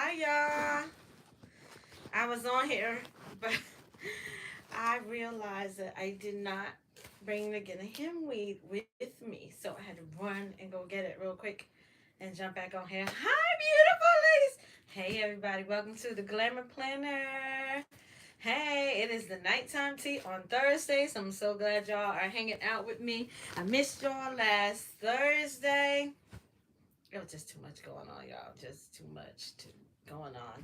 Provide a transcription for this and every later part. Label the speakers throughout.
Speaker 1: Hi, y'all. I was on here, but I realized that I did not bring the get a him weed with me, so I had to run and go get it real quick and jump back on here. Hi, beautiful ladies. Hey, everybody. Welcome to the Glamour Planner. Hey, it is the nighttime tea on Thursday, so I'm so glad y'all are hanging out with me. I missed y'all last Thursday. It was just too much going on, y'all. Just too much going on.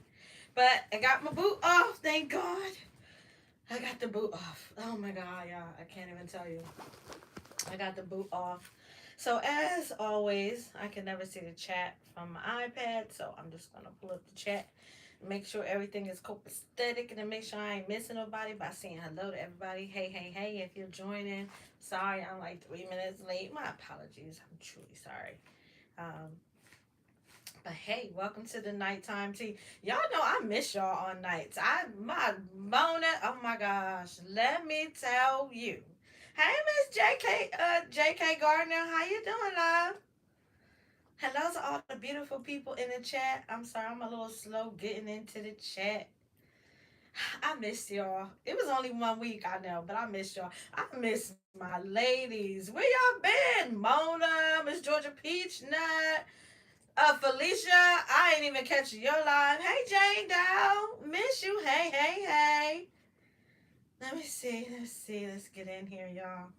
Speaker 1: But I got my boot off, thank God. I got the boot off. Oh my God, y'all. I can't even tell you. I got the boot off. So as always, I can never see the chat from my iPad, so I'm just gonna pull up the chat, make sure everything is copacetic, and then make sure I ain't missing nobody by saying hello to everybody. Hey, hey, hey! If you're joining, sorry I'm like 3 minutes late. My apologies. I'm truly sorry. Um, but hey, welcome to the nighttime tea. Y'all know I miss y'all on nights. My Mona, oh my gosh, let me tell you. Hey, Miss JK Gardner, how you doing, love? Hello to all the beautiful people in the chat. I'm sorry, I'm a little slow getting into the chat. I missed y'all. It was only 1 week, I know, but I missed y'all. I miss my ladies. Where y'all been? Mona, Miss Georgia Peach Nut. Felicia, I ain't even catching your live. Hey, Jane Dow, miss you. Hey, hey, hey. Let me see. Let's get in here, y'all.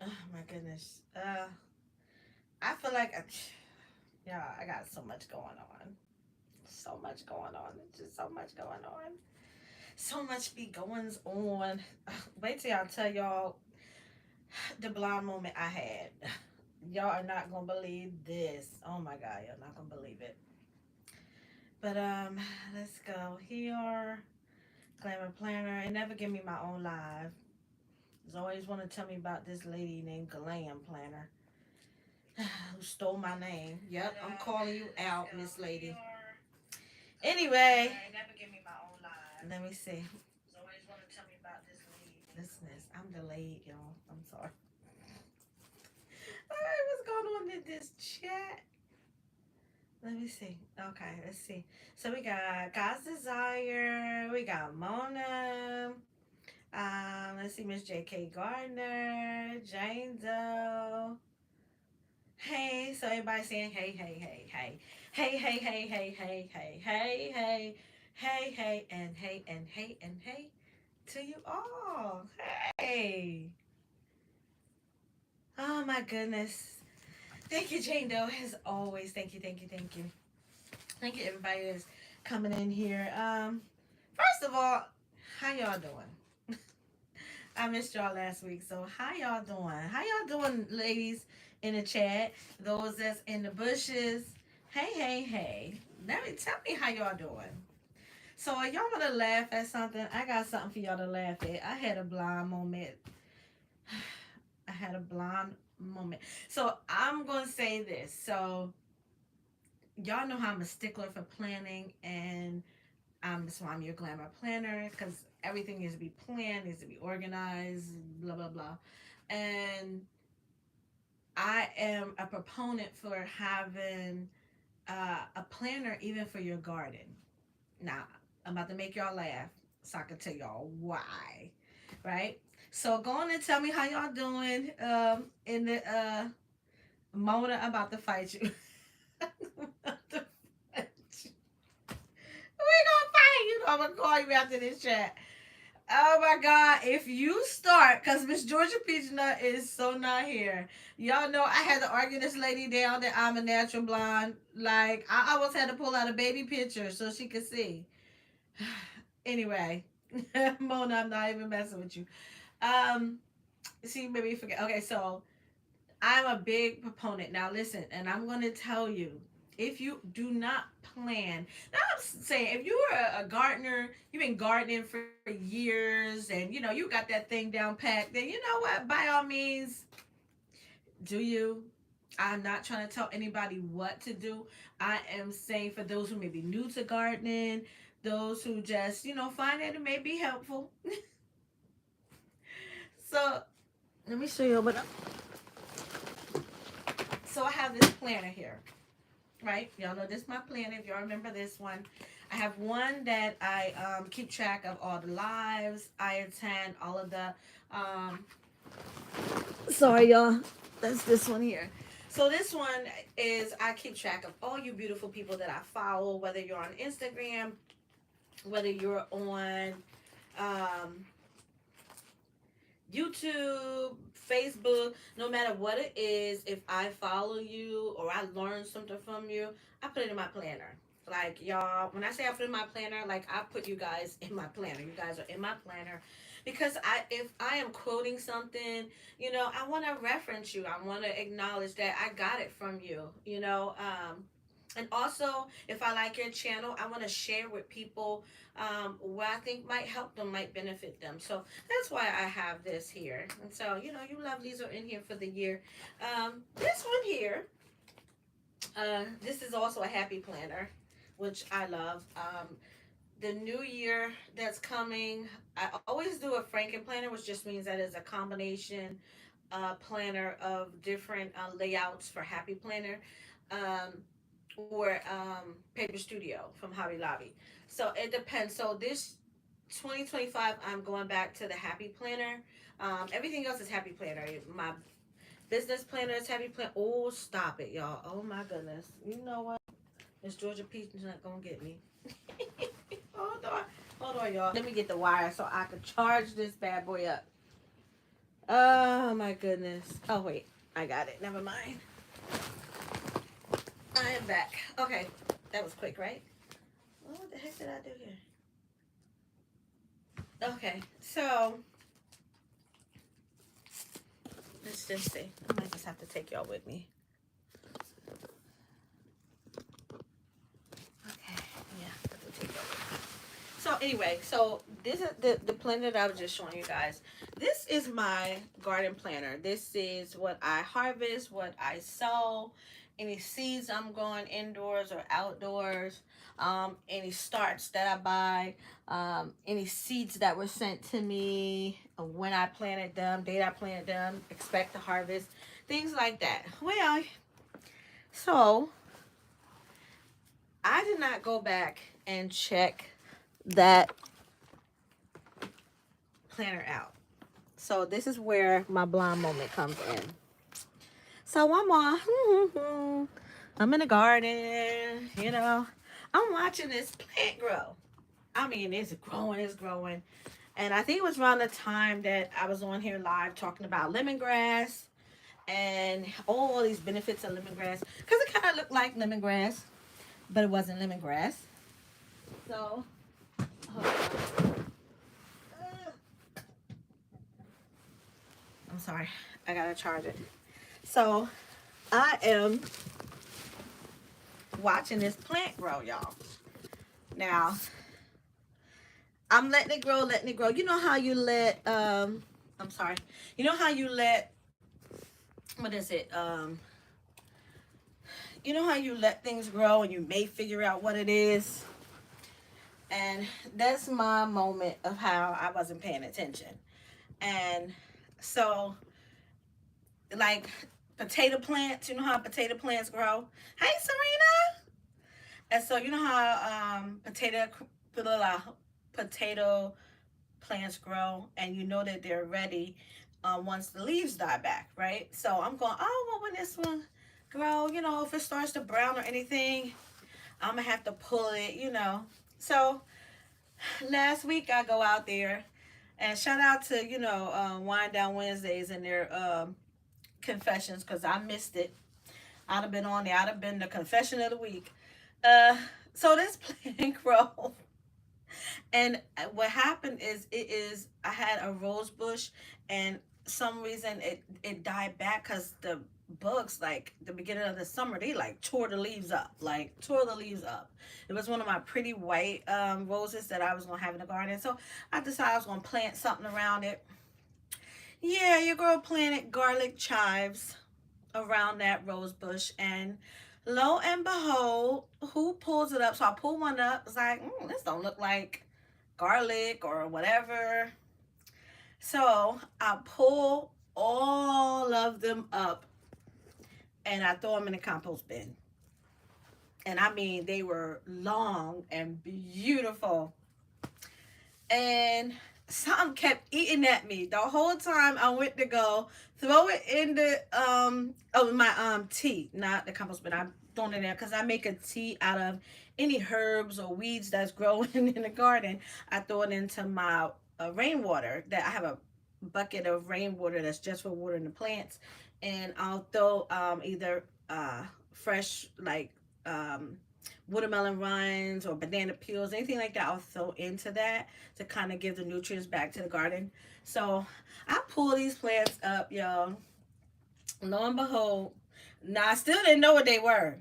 Speaker 1: Oh my goodness. I feel like, yeah, I got so much going on. So much going on. It's just so much going on. So much be goings on. Wait till y'all tell y'all the blonde moment I had. Y'all are not gonna believe this. Oh my God, y'all not gonna believe it. But let's go here. Glamour Planner. It never give me my own live. There's always want to tell me about this lady named Glam Planner who stole my name. Yep, I'm calling you out, Miss Lady. Anyway, never give me my own live. Let me see. There's always want to tell me about this lady. Listen, I'm delayed, y'all. I'm sorry. All right, what's going on in this chat? Let me see. Okay, let's see. So we got God's Desire. We got Mona. Let's see, Miss J.K. Gardner, Jane Doe. Hey, so everybody saying hey, hey, hey, hey, hey, hey, hey, hey, hey, hey, hey, hey, hey, hey, and hey, and hey, and hey, to you all. Hey. Oh my goodness. Thank you, Jane Doe, as always. Thank you, thank you, thank you. Thank you, everybody that's coming in here. First of all, how y'all doing? I missed y'all last week, so how y'all doing? How y'all doing, ladies in the chat? Those that's in the bushes. Hey, hey, hey. Tell me how y'all doing. So are y'all wanna laugh at something? I got something for y'all to laugh at. I had a blind moment. I had a blind moment. So I'm gonna say this. So y'all know how I'm a stickler for planning, and so I'm your glamour planner because everything needs to be planned, needs to be organized, blah blah blah. And I am a proponent for having a planner even for your garden. Now I'm about to make y'all laugh, so I can tell y'all why, right? So go on and tell me how y'all doing. In the Mona, I'm about to fight you. I'm about to fight you. We gonna fight you. I'm gonna call you after this chat. Oh my God, if you start, because Miss Georgia Peachnut is so not here. Y'all know I had to argue this lady down that I'm a natural blonde. Like, I almost had to pull out a baby picture so she could see. Anyway, Mona, I'm not even messing with you. Um, See, maybe forget. Okay, so I'm a big proponent. Now listen, and I'm gonna tell you, if you do not plan, now I'm saying if you are a gardener, you've been gardening for years, and you got that thing down pat, then you know what? By all means, do you. I'm not trying to tell anybody what to do. I am saying for those who may be new to gardening, those who just find that it may be helpful. So let me show you what. So I have this planner here. right? Y'all know this is my planner. If y'all remember this one, I have one that I keep track of all the lives I attend, all of the. Sorry, y'all. That's this one here. So this one is I keep track of all you beautiful people that I follow, whether you're on Instagram, whether you're on um, YouTube, Facebook, no matter what it is, if I follow you or I learn something from you, I put it in my planner. Like y'all, when I say I put it in my planner, like I put you guys in my planner. You guys are in my planner because if I am quoting something, I want to reference you. I want to acknowledge that I got it from you. And also, if I like your channel, I want to share with people what I think might help them, might benefit them. So that's why I have this here. And so, you lovelies are in here for the year. This one here, this is also a happy planner, which I love. The new year that's coming, I always do a Franken planner, which just means that it's a combination planner of different layouts for Happy Planner. Or Paper Studio from Hobby Lobby. So it depends. So this 2025, I'm going back to the Happy Planner. Everything else is Happy Planner. My business planner is Happy Planner. Oh, stop it, y'all. Oh my goodness. You know what? Miss Georgia Peach is not gonna get me. Hold on. Hold on, y'all. Let me get the wire so I can charge this bad boy up. Oh my goodness. Oh wait, I got it. Never mind. I am back. Okay, that was quick, right? Well, what the heck did I do here? Okay, so let's just see. I might just have to take y'all with me. Okay, yeah, I have to take y'all with me. So anyway, so this is the planner that I was just showing you guys. This is my garden planner. This is what I harvest, what I sow, any seeds I'm growing indoors or outdoors, any starts that I buy, any seeds that were sent to me, when I planted them, date I planted them, expect to harvest, things like that. Well, so I did not go back and check that planner out. So this is where my blind moment comes in. So I'm on, I'm in the garden, I'm watching this plant grow. I mean, it's growing, it's growing. And I think it was around the time that I was on here live talking about lemongrass and all these benefits of lemongrass. Because it kind of looked like lemongrass, but it wasn't lemongrass. So, hold on. I'm sorry, I gotta charge it. So, I am watching this plant grow, y'all. Now, I'm letting it grow, letting it grow. You know how you let, I'm sorry. You know how you let, what is it? You know how you let things grow and you may figure out what it is? And that's my moment of how I wasn't paying attention. And so, like potato plants, you know how potato plants grow? Hey, Serena! And so, you know how potato plants grow and you know that they're ready once the leaves die back, right? So I'm going, oh, well, when this one grow, if it starts to brown or anything, I'm gonna have to pull it, So last week I go out there and shout out to, Wind Down Wednesdays and their confessions because I missed it. I'd have been on there. I'd have been the confession of the week. So this plant grow. And what happened is I had a rose bush and some reason it died back because the bugs, like the beginning of the summer, they like tore the leaves up. It was one of my pretty white roses that I was gonna have in the garden. So I decided I was gonna plant something around it. Yeah, your girl planted garlic chives around that rose bush, and lo and behold, who pulls it up? So I pull one up. It's like, this don't look like garlic or whatever. So I pull all of them up and I throw them in the compost bin. And I mean, they were long and beautiful. And something kept eating at me the whole time I went to go throw it in the my tea, not the compost, but I'm throwing it in because I make a tea out of any herbs or weeds that's growing in the garden. I throw it into my rainwater. That I have a bucket of rainwater that's just for watering the plants, and I'll throw either fresh like um watermelon rinds or banana peels, anything like that. I'll throw into that to kind of give the nutrients back to the garden. So I pull these plants up, y'all. Lo and behold, now I still didn't know what they were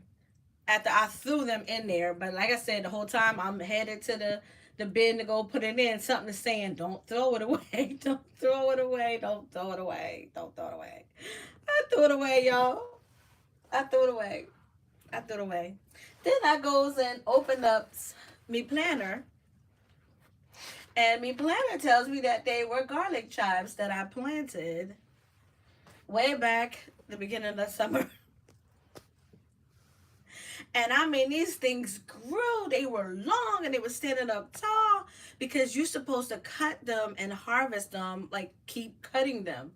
Speaker 1: after I threw them in there. But like I said, the whole time I'm headed to the bin to go put it in. Something is saying, "Don't throw it away. Don't throw it away. Don't throw it away. Don't throw it away." I threw it away, y'all. I threw it away. I threw it away. Then I goes and open up me planner, and me planner tells me that they were garlic chives that I planted way back the beginning of the summer. And I mean, these things grew. They were long and they were standing up tall because you're supposed to cut them and harvest them, like keep cutting them.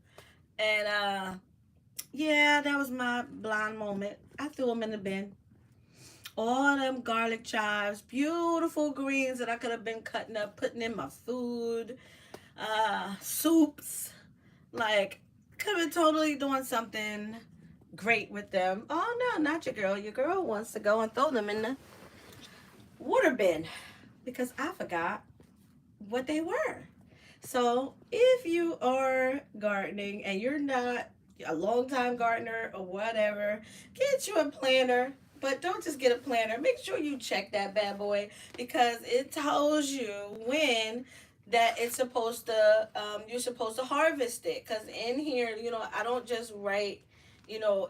Speaker 1: And yeah, that was my blind moment. I threw them in the bin. All them garlic chives, beautiful greens that I could have been cutting up, putting in my food, soups. Like, could have been totally doing something great with them. Oh no, not your girl. Your girl wants to go and throw them in the water bin because I forgot what they were. So if you are gardening and you're not a long time gardener or whatever, get you a planner. But don't just get a planner. Make sure you check that bad boy because it tells you when that it's supposed to you're supposed to harvest it. Because in here, I don't just write, you know,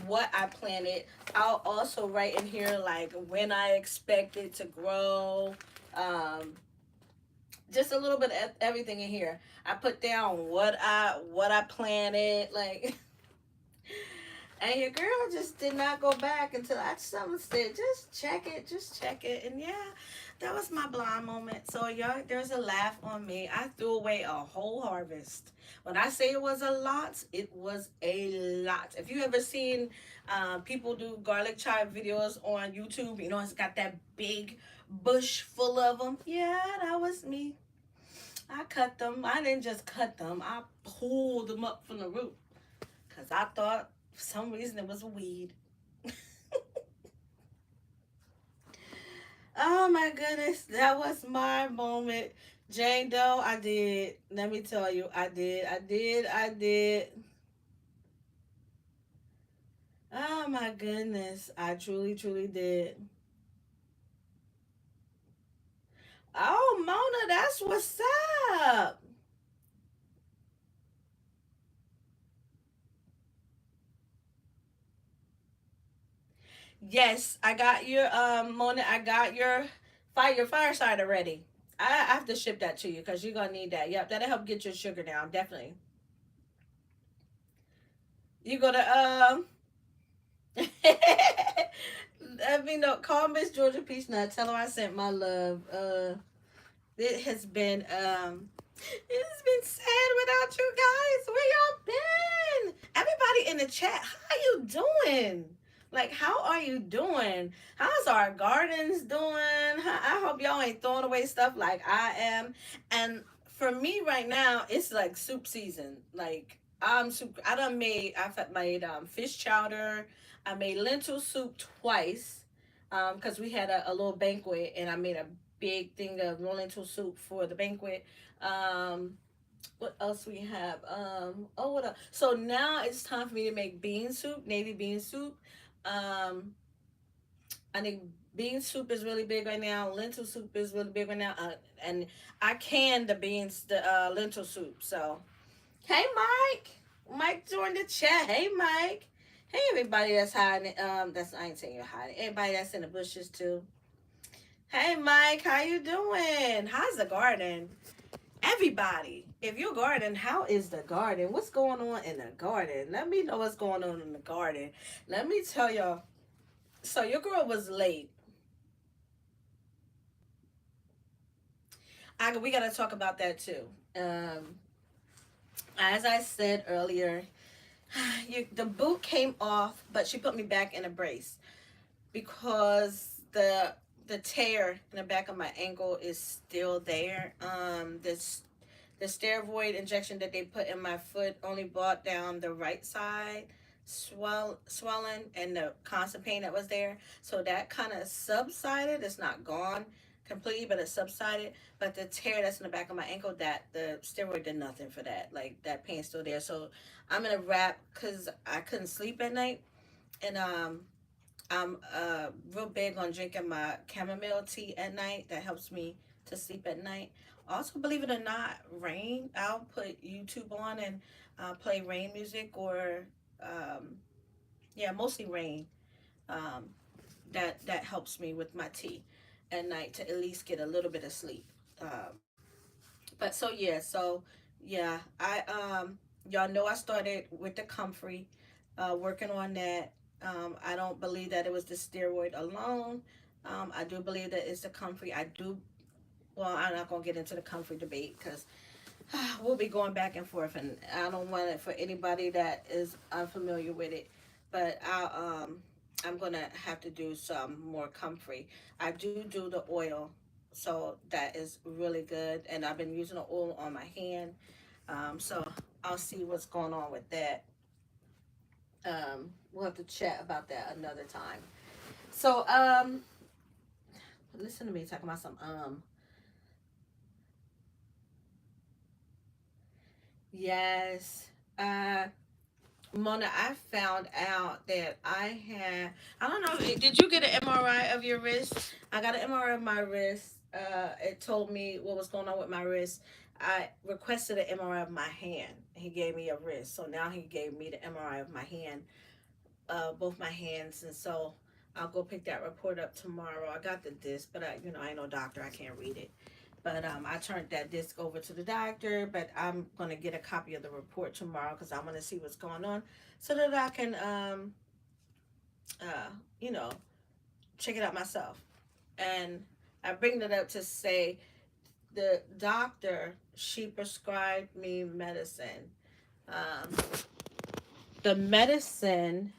Speaker 1: what I planted. I'll also write in here like when I expect it to grow. Just a little bit of everything in here. I put down what I planted, like, and your girl just did not go back until someone said, just check it, and yeah, that was my blind moment. So y'all, there's a laugh on me. I threw away a whole harvest. When I say it was a lot, it was a lot. If you ever seen people do garlic chive videos on YouTube, it's got that big bush full of them. Yeah, that was me. I cut them. I didn't just cut them. I pulled them up from the root because I thought for some reason it was a weed. Oh my goodness, that was my moment. Jane Doe, I did. Let me tell you, I did. I did. I did. Oh my goodness, I truly, truly did. Oh, Mona, that's what's up. Yes, I got your Mona. I got your fireside ready. I have to ship that to you because you're gonna need that. Yep, that'll help get your sugar down. Definitely. You go to let me know. Call Miss Georgia Peach Nut. Tell her I sent my love. It has been sad without you guys. Where y'all been? Everybody in the chat, how you doing? Like, how are you doing? How's our gardens doing? I hope y'all ain't throwing away stuff like I am. And for me right now, it's like soup season. Like, I done made fish chowder. I made lentil soup twice. Because we had a little banquet and I made a big thing of lentil soup for the banquet. What else we have? Oh, what else? So now it's time for me to make bean soup, navy bean soup. Um, I think bean soup is really big right now. Lentil soup is really big right now. And I canned the lentil soup. So, hey, Mike. Mike joined the chat. Hey, Mike. Hey, everybody that's hiding. I ain't saying you're hiding. Everybody that's in the bushes too. Hey, Mike. How you doing? How's the garden? Everybody, if you're garden, how is the garden? What's going on in the garden? Let me know what's going on in the garden. Let me tell y'all. So your girl was late. We got to talk about that too. Um, as I said earlier, the boot came off, but she put me back in a brace because the tear in the back of my ankle is still there. This the steroid injection that they put in my foot only brought down the right side swelling and the constant pain that was there. So that kind of subsided. It's not gone completely, but it subsided. But the tear that's in the back of my ankle, that the steroid did nothing for that. Like that pain's still there. So I'm in a wrap because I couldn't sleep at night, and I'm real big on drinking my chamomile tea at night. That helps me to sleep at night. Also, believe it or not, rain. I'll put YouTube on and play rain music or um, yeah, mostly rain. Um, that helps me with my tea at night to at least get a little bit of sleep. But so I y'all know I started with the comfrey, working on that. I don't believe that it was the steroid alone. I do believe that it's the comfrey. I do. Well, I'm not gonna get into the comfrey debate because we'll be going back and forth, and I don't want it for anybody that is unfamiliar with it. But I'm gonna have to do some more comfrey. I do the oil, so that is really good, and I've been using the oil on my hand. So I'll see what's going on with that. We'll have to chat about that another time. So listen to me talking about some yes. Uh, Mona, I found out that I don't know, did you get an MRI of your wrist? I got an MRI of my wrist. It told me what was going on with my wrist. I requested an MRI of my hand. He gave me a wrist. So now he gave me the MRI of my hand, both my hands. And so I'll go pick that report up tomorrow. I got the disc, but I ain't no doctor. I can't read it. But I turned that disc over to the doctor. But I'm gonna get a copy of the report tomorrow because I want to see what's going on, so that I can uh, you know check it out myself. And I bring that up to say the doctor, she prescribed me medicine. Um, the medicine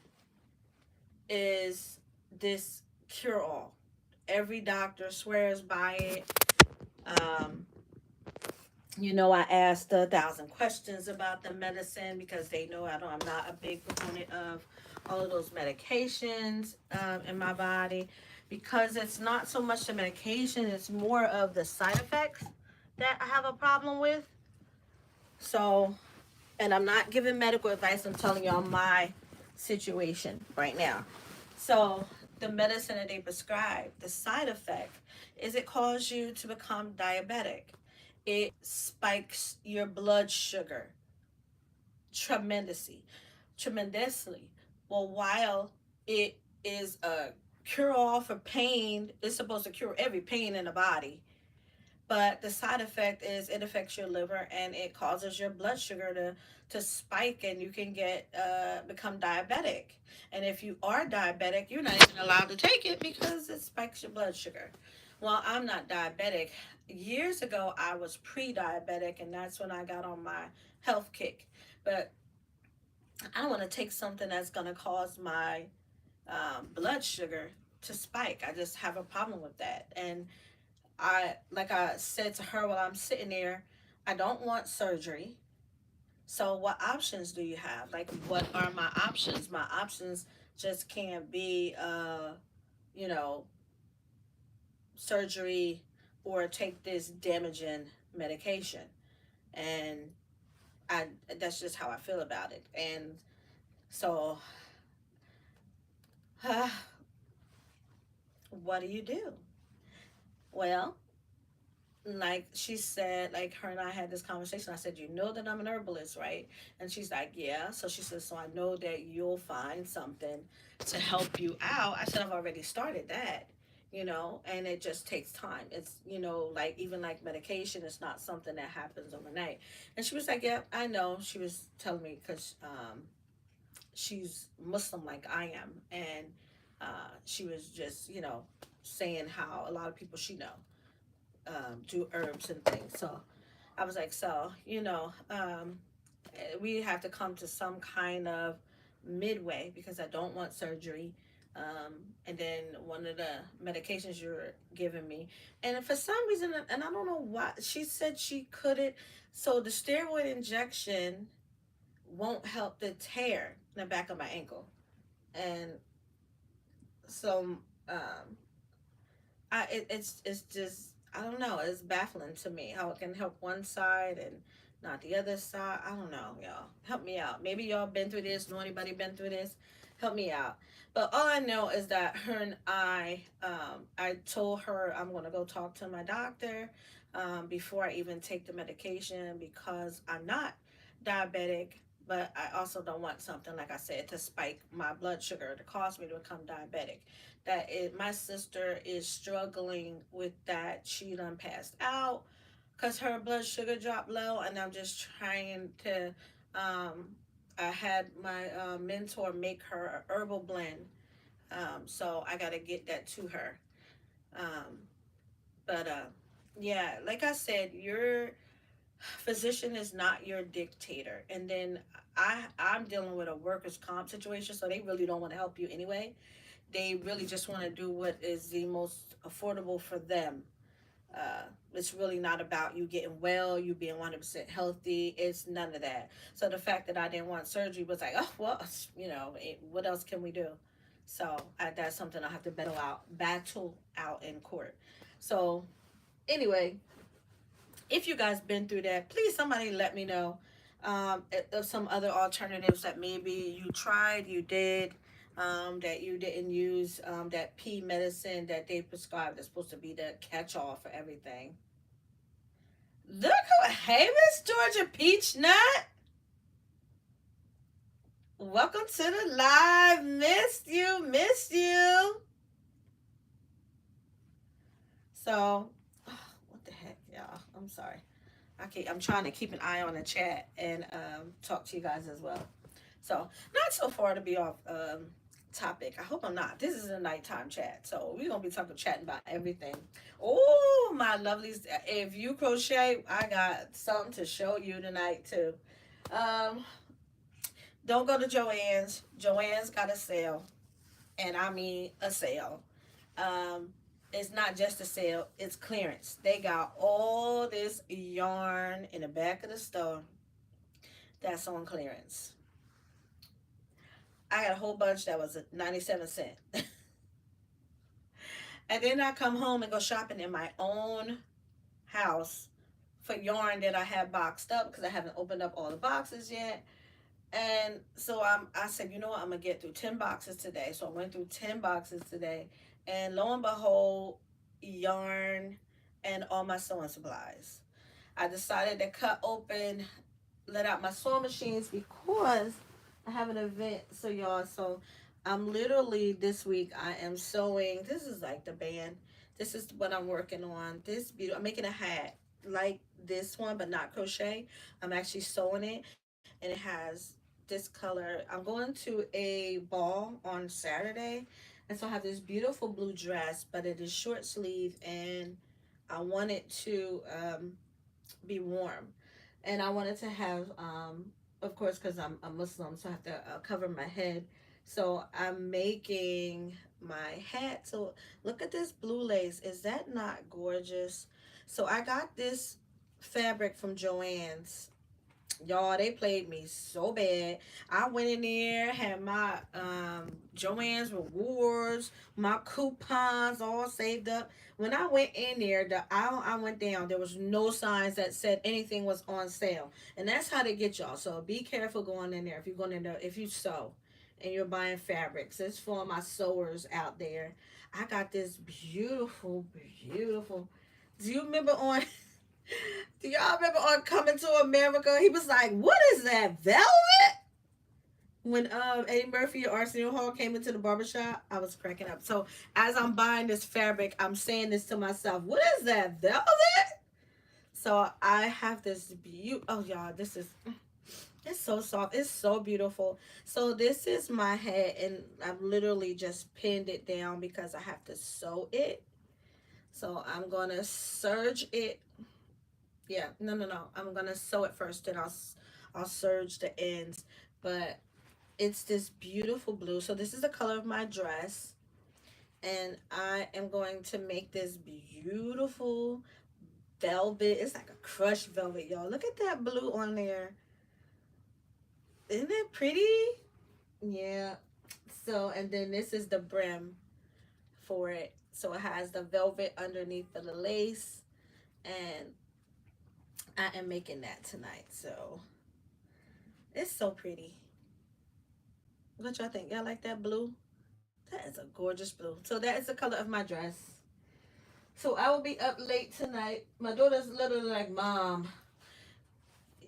Speaker 1: is this cure all. Every doctor swears by it. Um, I asked 1,000 questions about the medicine because they know I'm not a big proponent of all of those medications in my body, because it's not so much the medication, it's more of the side effects that I have a problem with. So, and I'm not giving medical advice, I'm telling y'all my situation right now. So, the medicine that they prescribe, the side effect is it causes you to become diabetic. It spikes your blood sugar tremendously, tremendously. Well, while it is a cure all for pain, it's supposed to cure every pain in the body. But the side effect is it affects your liver and it causes your blood sugar to spike, and you can get become diabetic. And if you are diabetic, you're not even allowed to take it because it spikes your blood sugar. Well, I'm not diabetic. Years ago, I was pre-diabetic, and that's when I got on my health kick. But I don't want to take something that's going to cause my blood sugar to spike. I just have a problem with that. And like I said to her while I'm sitting there, I don't want surgery. So what options do you have? Like, what are my options? My options just can't be, you know, surgery or take this damaging medication. And I that's just how I feel about it. And so, what do you do? Well, like she said, like her and I had this conversation. I said, "You know that I'm an herbalist, right?" And she's like, "Yeah." So she says, "So I know that you'll find something to help you out." I said, "I've already started that, and it just takes time. It's, like even like medication, it's not something that happens overnight." And she was like, "Yeah, I know." She was telling me because she's Muslim like I am, and She was just, saying how a lot of people she know do herbs and things. So I was like, so, we have to come to some kind of midway because I don't want surgery. And then one of the medications you're giving me, and for some reason, and I don't know why, she said she couldn't. So the steroid injection won't help the tear in the back of my ankle, and so it's just, I don't know. It's baffling to me how it can help one side and not the other side. I don't know, y'all. Help me out. Maybe y'all been through this. Know anybody been through this? Help me out. But all I know is that her and I told her I'm gonna go talk to my doctor before I even take the medication because I'm not diabetic. But I also don't want something, like I said, to spike my blood sugar to cause me to become diabetic. My sister is struggling with that. She done passed out because her blood sugar dropped low, and I'm just trying to. Um, I had my mentor make her a herbal blend, so I got to get that to her. Um, but yeah, like I said, your physician is not your dictator, and then I'm dealing with a workers' comp situation, so they really don't want to help you anyway. They really just want to do what is the most affordable for them. It's really not about you getting well, you being 100% healthy. It's none of that. So the fact that I didn't want surgery was like, oh well, what else can we do? So that's something I have to battle out in court. So anyway, if you guys been through that, please somebody let me know of some other alternatives that maybe you tried, you did, that you didn't use, that P medicine that they prescribed that's supposed to be the catch-all for everything. Look who, hey Miss Georgia Peach Nut, welcome to the live. Missed you. So, what the heck, y'all? I'm sorry. I'm trying to keep an eye on the chat and talk to you guys as well. So not so far to be off topic. I hope I'm not. This is a nighttime chat, so we're gonna be chatting about everything. Oh, my lovelies! If you crochet, I got something to show you tonight too. Um, don't go to Joann's. Joann's got a sale, and I mean a sale. Um, it's not just a sale; it's clearance. They got all this yarn in the back of the store that's on clearance. I got a whole bunch that was 97 cents. And then I come home and go shopping in my own house for yarn that I have boxed up because I haven't opened up all the boxes yet. And so I said, you know what, I'm gonna get through 10 boxes today. So I went through 10 boxes today, and lo and behold, yarn and all my sewing supplies. I decided to cut open, let out my sewing machines because I have an event. So y'all, so I'm literally this week I am sewing. This is like the band. This is what I'm working on. This beautiful. I'm making a hat like this one, but not crochet. I'm actually sewing it, and it has this color. I'm going to a ball on Saturday, and so I have this beautiful blue dress, but it is short sleeve, and I want it to be warm, and I wanted to have, of course, because I'm a Muslim, so I have to cover my head. So I'm making my hat. So look at this blue lace. Is that not gorgeous? So I got this fabric from Joann's. Y'all, they played me so bad. I went in there, had my Joann's rewards, my coupons all saved up. When I went in there, the aisle I went down, there was no signs that said anything was on sale. And that's how they get y'all. So be careful going in there if you're going in there, if you sew and you're buying fabrics. It's for my sewers out there. I got this beautiful, beautiful. Do you remember on Do y'all remember on Coming to America? He was like, "What is that, velvet?" When Eddie Murphy and Arsenio Hall came into the barbershop, I was cracking up. So as I'm buying this fabric, I'm saying this to myself, "What is that, velvet?" So I have this beauty. Oh y'all, this is. It's so soft. It's so beautiful. So this is my head, and I've literally just pinned it down because I have to sew it. So I'm gonna serge it. Yeah, no, no, no. I'm gonna sew it first, then I'll serge the ends. But it's this beautiful blue. So this is the color of my dress, and I am going to make this beautiful velvet. It's like a crushed velvet, y'all. Look at that blue on there. Isn't it pretty? Yeah. So, and then this is the brim for it. So it has the velvet underneath for the lace, and I am making that tonight. So it's so pretty. What y'all think? Y'all like that blue? That is a gorgeous blue. So that is the color of my dress. So I will be up late tonight. My daughter's literally like, Mom,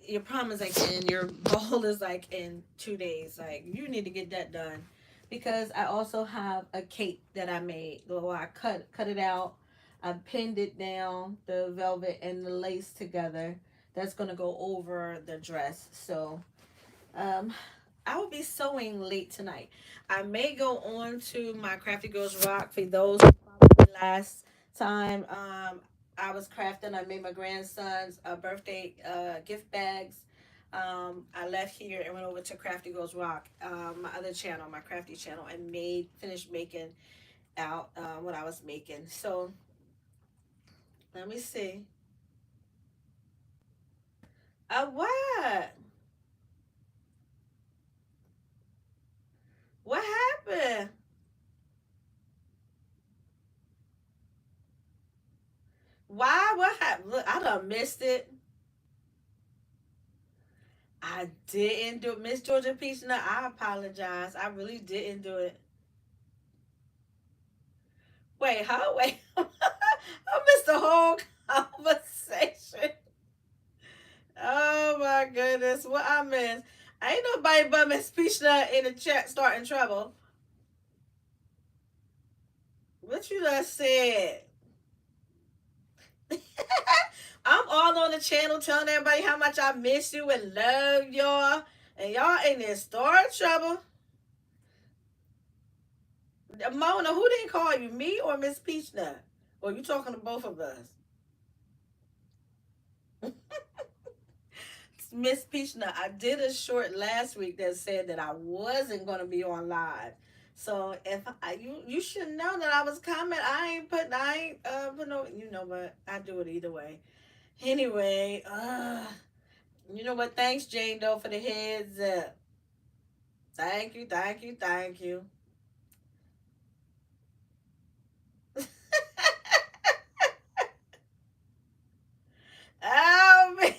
Speaker 1: your prom is like in, your ball is like in 2 days. Like, you need to get that done. Because I also have a cape that I made. Well, I cut it out. I pinned it down, the velvet and the lace together. That's gonna go over the dress. So um I will be sewing late tonight. I may go on to my Crafty Girls Rock. For those who followed me last time, I was crafting. I made my grandson's birthday gift bags. I left here and went over to Crafty Girls Rock, my other channel, my crafty channel, and finished making out what I was making. So let me see. What? What happened? Why? What happened? Look, I done missed it. I didn't do it. Miss Georgia Peach Nut, I apologize. I really didn't do it. Wait, huh? Wait. I missed the whole conversation. Oh my goodness. What I missed? Ain't nobody but Miss Peach Nut in the chat starting trouble. What you just said? I'm all on the channel telling everybody how much I miss you and love y'all. And y'all in there starting trouble. Mona, who didn't call you? Me or Miss Peach Nut? Or you talking to both of us? Miss Peachna, I did a short last week that said that I wasn't gonna be on live. So if you should know that I was coming. I ain't put no, you know, but I do it either way. Anyway, you know what? Thanks, Jane Doe, for the heads up. Thank you, thank you, thank you. Oh man.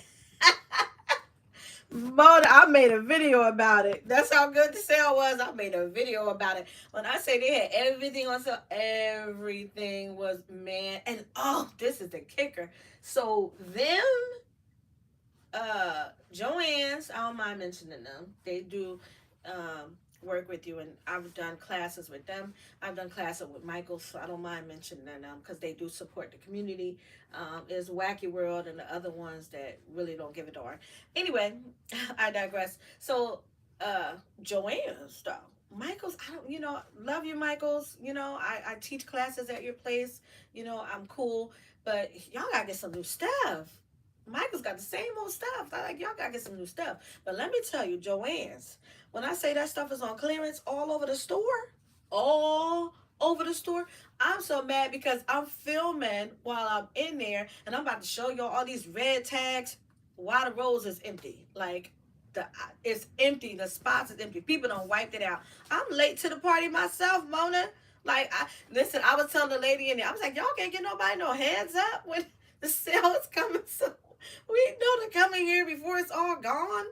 Speaker 1: Mona, I made a video about it. That's how good the sale was. I made a video about it. When I say they had everything on sale, everything was, man. And oh, this is the kicker. So them Joann's, I don't mind mentioning them. They do work with you, and I've done classes with them. I've done classes with Michael, so I don't mind mentioning them because they do support the community. Is Wacky World and the other ones that really don't give a darn. Anyway, I digress. So Joann's though. Michael's, I don't, love you, Michael's. I teach classes at your place. I'm cool, but y'all gotta get some new stuff. Michael's got the same old stuff. I like, y'all gotta get some new stuff. But let me tell you, Joann's, when I say that stuff is on clearance all over the store, all over the store, I'm so mad because I'm filming while I'm in there and I'm about to show y'all all these red tags. Why the rows is empty. Like, it's empty. The spots is empty. People don't wipe it out. I'm late to the party myself, Mona. Like, listen, I was telling the lady in there, I was like, y'all can't get nobody no hands up when the sale is coming. So we know to come in here before it's all gone.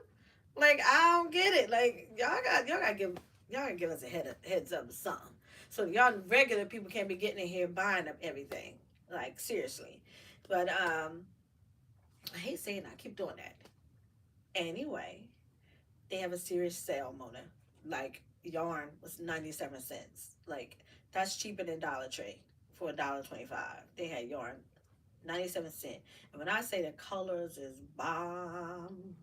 Speaker 1: Like, I don't get it. Like, y'all gotta give us a heads up or something. So y'all regular people can't be getting in here buying up everything. Like, seriously. But I hate saying I keep doing that. Anyway, they have a serious sale, Mona. Like, yarn was 97 cents. Like, that's cheaper than Dollar Tree for $1.25. They had yarn 97 cents. And when I say the colors is bomb,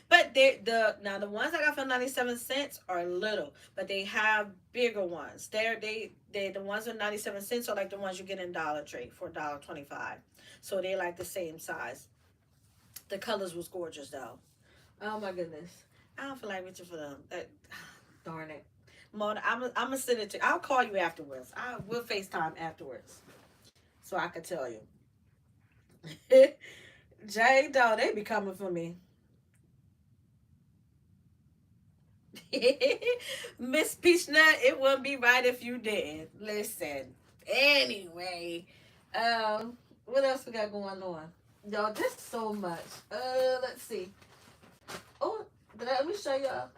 Speaker 1: But the ones I got for 97 cents are little, but they have bigger ones. They the ones with 97 cents are like the ones you get in Dollar Tree for $1.25. So they like the same size. The colors was gorgeous though. Oh my goodness. I don't feel like reaching for them. Darn it. Mona, I'm gonna send it to. I'll call you afterwards. I will FaceTime afterwards, so I can tell you. Jay, though, they be coming for me. Miss Peachnut, it wouldn't be right if you didn't. Listen. Anyway, what else we got going on? Y'all, just so much. Let's see. Oh, let me show y'all.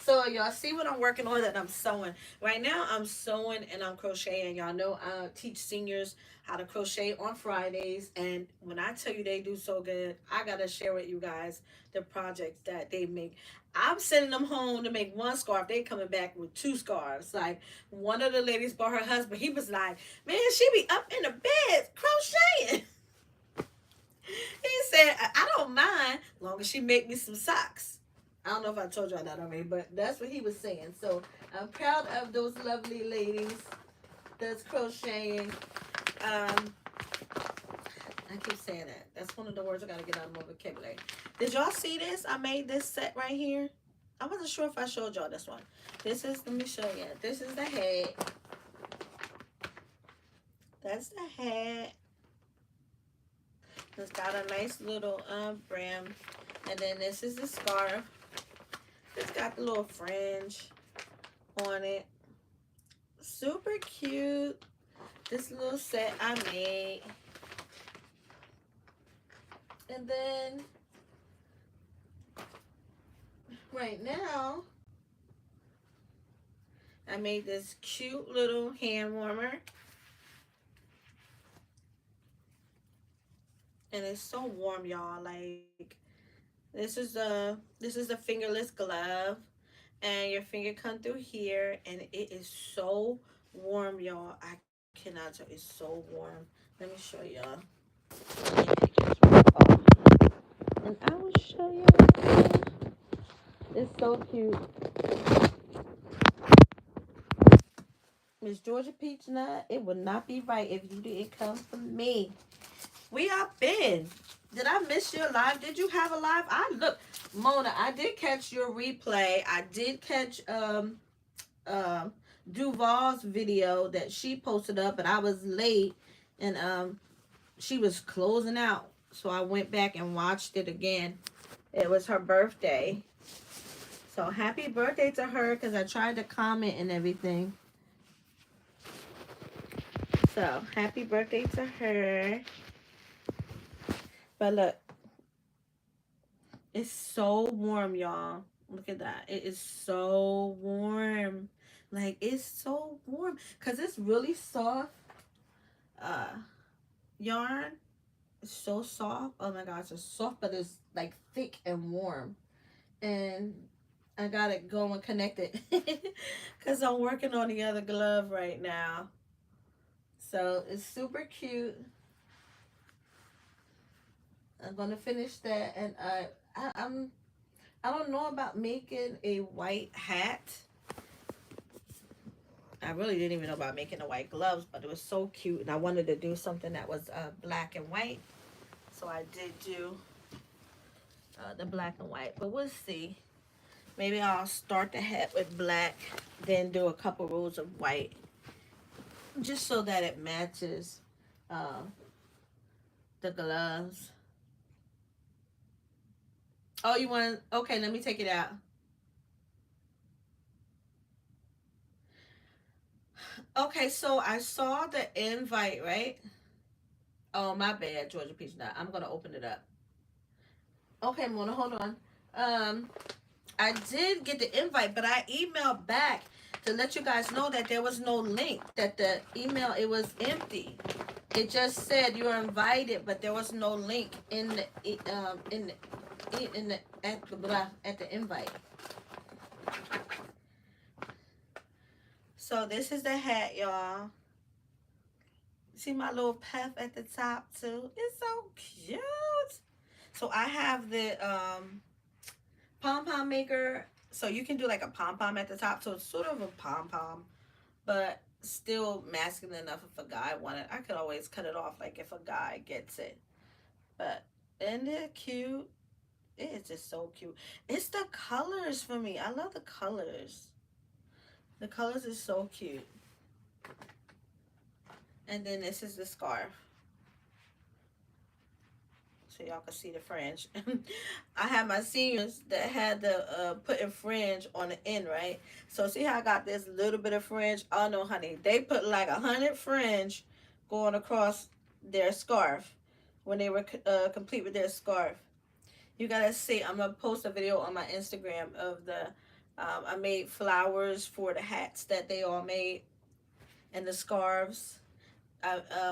Speaker 1: So y'all see what I'm working on that I'm sewing. Right now I'm sewing and I'm crocheting. Y'all know I teach seniors how to crochet on Fridays. And when I tell you they do so good, I gotta share with you guys the projects that they make. I'm sending them home to make one scarf. They coming back with two scarves. Like one of the ladies bought her husband. He was like, man, she be up in the bed crocheting. He said, I don't mind long as she make me some socks. I don't know if I told y'all that already, but that's what he was saying. So I'm proud of those lovely ladies that's crocheting. I keep saying that. That's one of the words I gotta get out of my vocabulary. Did y'all see this? I made this set right here. I wasn't sure if I showed y'all this one. This is, let me show you. This is the hat. That's the hat. It's got a nice little brim. And then this is the scarf. It's got the little fringe on it. Super cute. This little set I made. And then right now I made this cute little hand warmer. And it's so warm, y'all. Like this is the fingerless glove. And your finger come through here and it is so warm, y'all. I cannot tell, it's so warm. Let me show y'all. And I will show you. It's so cute. Miss Georgia Peach Nut, it would not be right if you didn't come for me. We are been. Did I miss your live? Did you have a live? I look, Mona, I did catch your replay. I did catch um Duval's video that she posted up, but I was late and she was closing out. So I went back and watched it again. It was her birthday. So happy birthday to her because I tried to comment and everything. So happy birthday to her. But look, it's so warm, y'all. Look at that. It is so warm. Like, it's so warm. Because it's really soft uh, yarn. It's so soft. Oh my gosh, it's soft, but it's like thick and warm. And I got it going connected. Because I'm working on the other glove right now. So it's super cute. I'm gonna finish that, and I don't know about making a white hat. I really didn't even know about making the white gloves, but it was so cute, and I wanted to do something that was black and white. So I did do the black and white, but we'll see. Maybe I'll start the hat with black, then do a couple rows of white, just so that it matches uh, the gloves. Oh, you want? Okay, let me take it out. Okay, so I saw the invite, right? Oh, my bad, Georgia Peach Nut. I'm gonna open it up. Okay, Mona, hold on. Um, I did get the invite, but I emailed back to let you guys know that there was no link. That the email, it was empty. It just said you're invited, but there was no link in the at the invite. So this is the hat, y'all. See my little puff at the top too. It's so cute. So I have pom-pom maker. So you can do like a pom-pom at the top. So it's sort of a pom-pom, but still masculine enough if a guy wanted. I could always cut it off like if a guy gets it. But isn't it cute? It is just so cute. It's the colors for me. I love the colors. The colors is so cute. And then this is the scarf. So y'all can see the fringe. I had my seniors that had the putting fringe on the end, right? So see how I got this little bit of fringe? Oh no, honey, they put like 100 fringe going across their scarf when they were complete with their scarf. You gotta see. I'm gonna post a video on my Instagram of the. I made flowers for the hats that they all made and the scarves.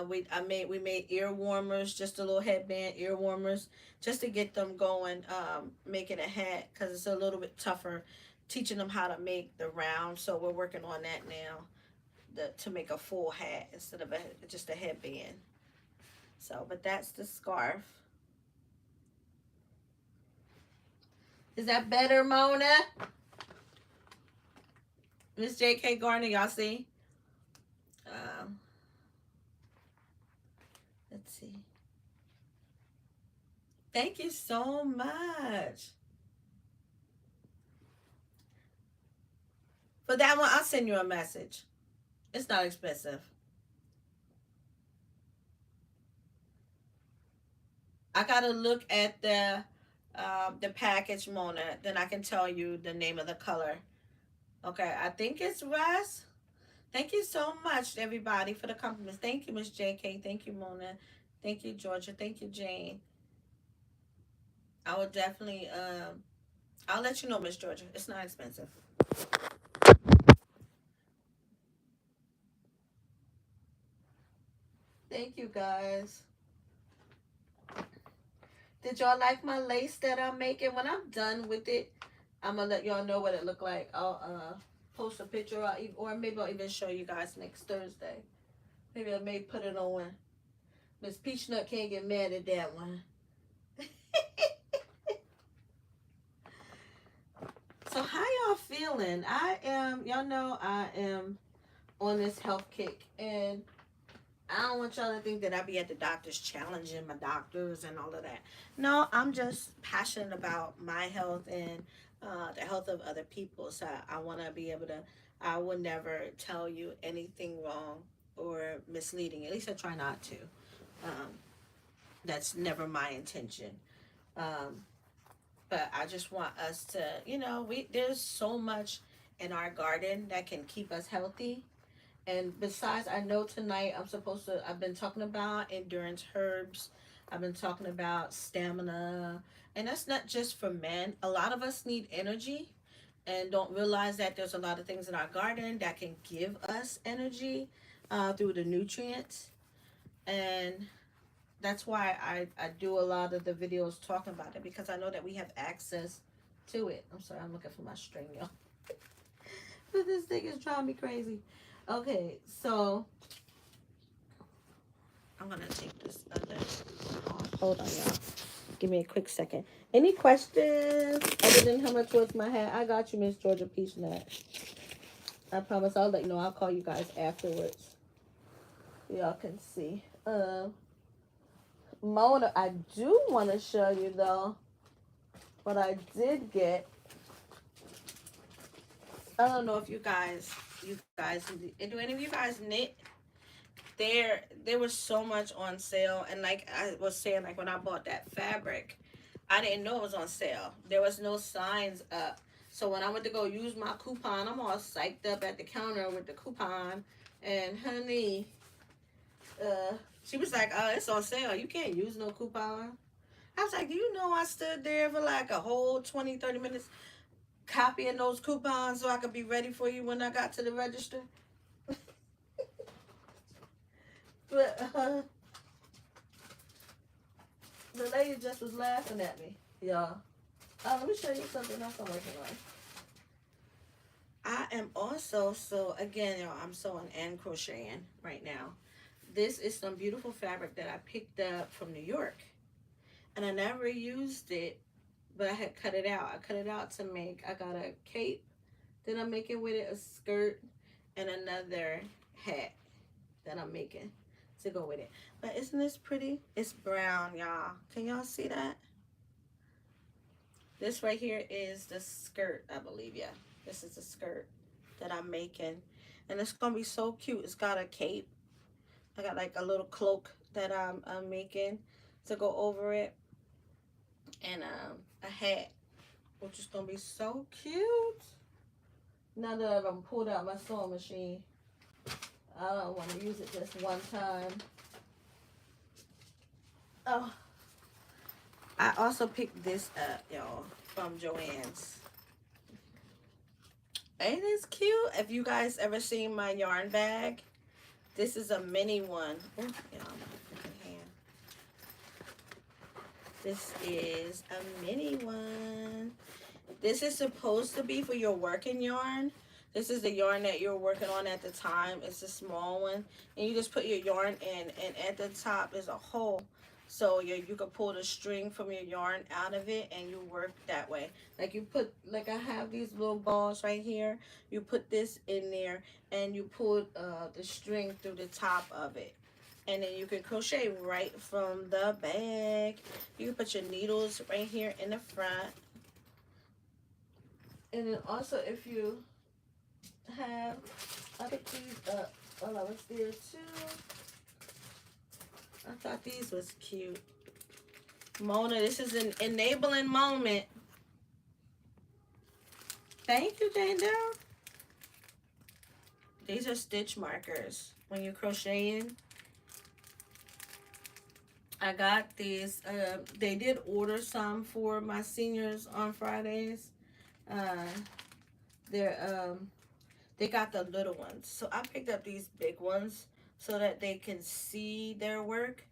Speaker 1: We made ear warmers, just a little headband, ear warmers, just to get them going. Making a hat because it's a little bit tougher, teaching them how to make the round. So we're working on that now, to make a full hat instead of just a headband. So, but that's the scarf. Is that better, Mona? Miss J.K. Garner, y'all see? Um, let's see. Thank you so much. For that one, I'll send you a message. It's not expensive. I gotta look at the package, Mona. Then I can tell you the name of the color. Okay, I think it's Russ. Thank you so much, everybody, for the compliments. Thank you, Miss J.K. Thank you, Mona. Thank you, Georgia. Thank you, Jane. I will definitely. I'll let you know, Miss Georgia. It's not expensive. Thank you, guys. Did y'all like my lace that I'm making? When I'm done with it, I'm gonna let y'all know what it looked like. I'll post a picture, or maybe I'll even show you guys next Thursday. Maybe I may put it on. Miss Peachnut can't get mad at that one. So how y'all feeling? Y'all know I am on this health kick, and I don't want y'all to think that I be at the doctors challenging my doctors and all of that. No, I'm just passionate about my health and the health of other people. So I want to be able to, I would never tell you anything wrong or misleading. At least I try not to. Um, that's never my intention. Um, but I just want us to, there's so much in our garden that can keep us healthy. And besides, I know tonight I've been talking about endurance herbs. I've been talking about stamina. And that's not just for men. A lot of us need energy and don't realize that there's a lot of things in our garden that can give us energy through the nutrients. And that's why I do a lot of the videos talking about it, because I know that we have access to it. I'm sorry, I'm looking for my string, y'all. But this thing is driving me crazy. Okay, so I'm gonna take this other off. Hold on, y'all. Give me a quick second. Any questions other than how much was my hat? I got you, Miss Georgia Peachnut. I promise I'll let you know. I'll call you guys afterwards. Y'all can see. Mona, I do want to show you though what I did get. I don't know if you guys, do any of you guys knit? There was so much on sale, and like I was saying, like when I bought that fabric, I didn't know it was on sale. There was no signs up. So when I went to go use my coupon, I'm all psyched up at the counter with the coupon, and honey, she was like, "Oh, it's on sale. You can't use no coupon." I was like, "Do you know I stood there for like a whole 20, 30 minutes copying those coupons so I could be ready for you when I got to the register?" But the lady just was laughing at me, y'all. Let me show you something else I'm working on. I am also, so again, y'all, I'm sewing and crocheting right now. This is some beautiful fabric that I picked up from New York. And I never used it but I had cut it out. I cut it out to make, I got a cape, then I'm making with it a skirt and another hat that I'm making to go with it. But isn't this pretty? It's brown, y'all. Can y'all see that? This right here is the skirt, I believe. Yeah, this is the skirt that I'm making. And it's going to be so cute. It's got a cape. I got like a little cloak that I'm making to go over it. And a hat, which is going to be so cute. Now that I've pulled out my sewing machine, I don't want to use it just one time. Oh, I also picked this up, y'all, from Joann's. Ain't this cute? If you guys ever seen my yarn bag, this is a mini one. Oh, yeah, my freaking hand. This is a mini one. This is supposed to be for your working yarn. This is the yarn that you're working on at the time. It's a small one. And you just put your yarn in, and at the top is a hole. So you can pull the string from your yarn out of it and you work that way. Like you put, like I have these little balls right here. You put this in there and you pull the string through the top of it. And then you can crochet right from the bag. You can put your needles right here in the front. And then also if you have, I picked these up while I was there too. I thought these was cute. Mona, this is an enabling moment. Thank you, Jane Doe. These are stitch markers when you're crocheting. I got these. They did order some for my seniors on Fridays. Uh, they're they got the little ones, so I picked up these big ones so that they can see their work,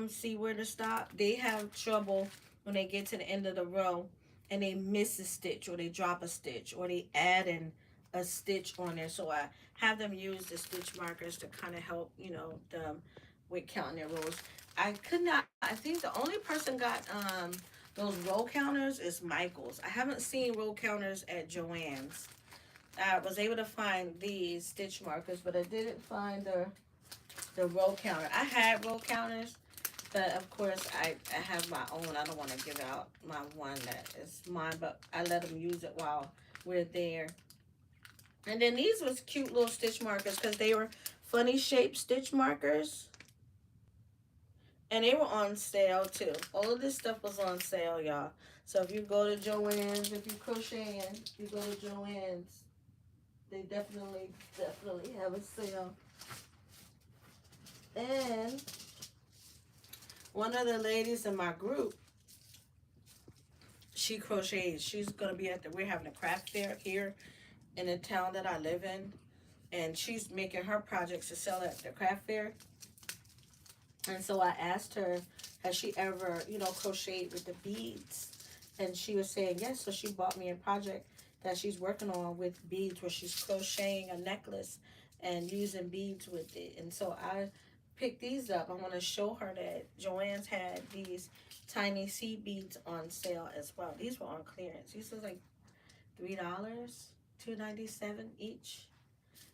Speaker 1: see where to stop. They have trouble when they get to the end of the row and they miss a stitch or they drop a stitch or they add in a stitch on there. So I have them use the stitch markers to kind of help, you know, them with counting their rows. I could not, I think the only person got those row counters is Michael's. I haven't seen row counters at Joann's. I was able to find these stitch markers, but I didn't find the row counter. I had row counters, but of course I have my own. I don't want to give out my one that is mine, but I let them use it while we're there. And then these was cute little stitch markers because they were funny shaped stitch markers. And they were on sale too. All of this stuff was on sale, y'all. So if you go to Joann's, if you crocheting, you go to Joann's, they definitely have a sale. And one of the ladies in my group, she crochets. She's gonna be at we're having a craft fair here in the town that I live in. And she's making her projects to sell at the craft fair. And so I asked her, has she ever, you know, crocheted with the beads? And she was saying yes. So she bought me a project that she's working on with beads where she's crocheting a necklace and using beads with it. And so I picked these up. I want to show her that Joann's had these tiny seed beads on sale as well. These were on clearance. These was like $3, $2.97 each.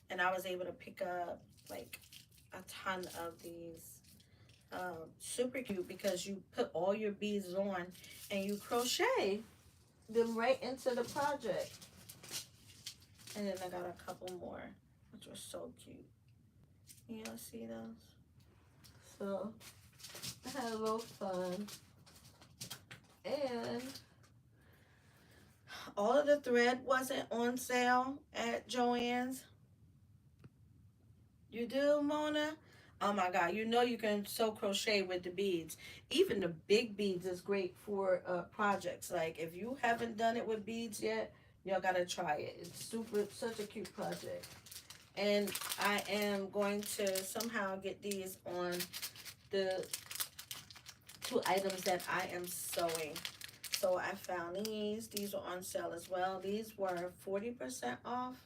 Speaker 1: And I was able to pick up like a ton of these. Super cute because you put all your beads on and you crochet them right into the project. And then I got a couple more, which was so cute. You all see those? So I had a little fun. And all of the thread wasn't on sale at Joann's. You do, Mona? Oh my God, you know you can sew crochet with the beads. Even the big beads is great for projects. Like if you haven't done it with beads yet, y'all gotta try it. It's such a cute project. And I am going to somehow get these on the 2 items that I am sewing. So I found these. These are on sale as well. These were 40% off.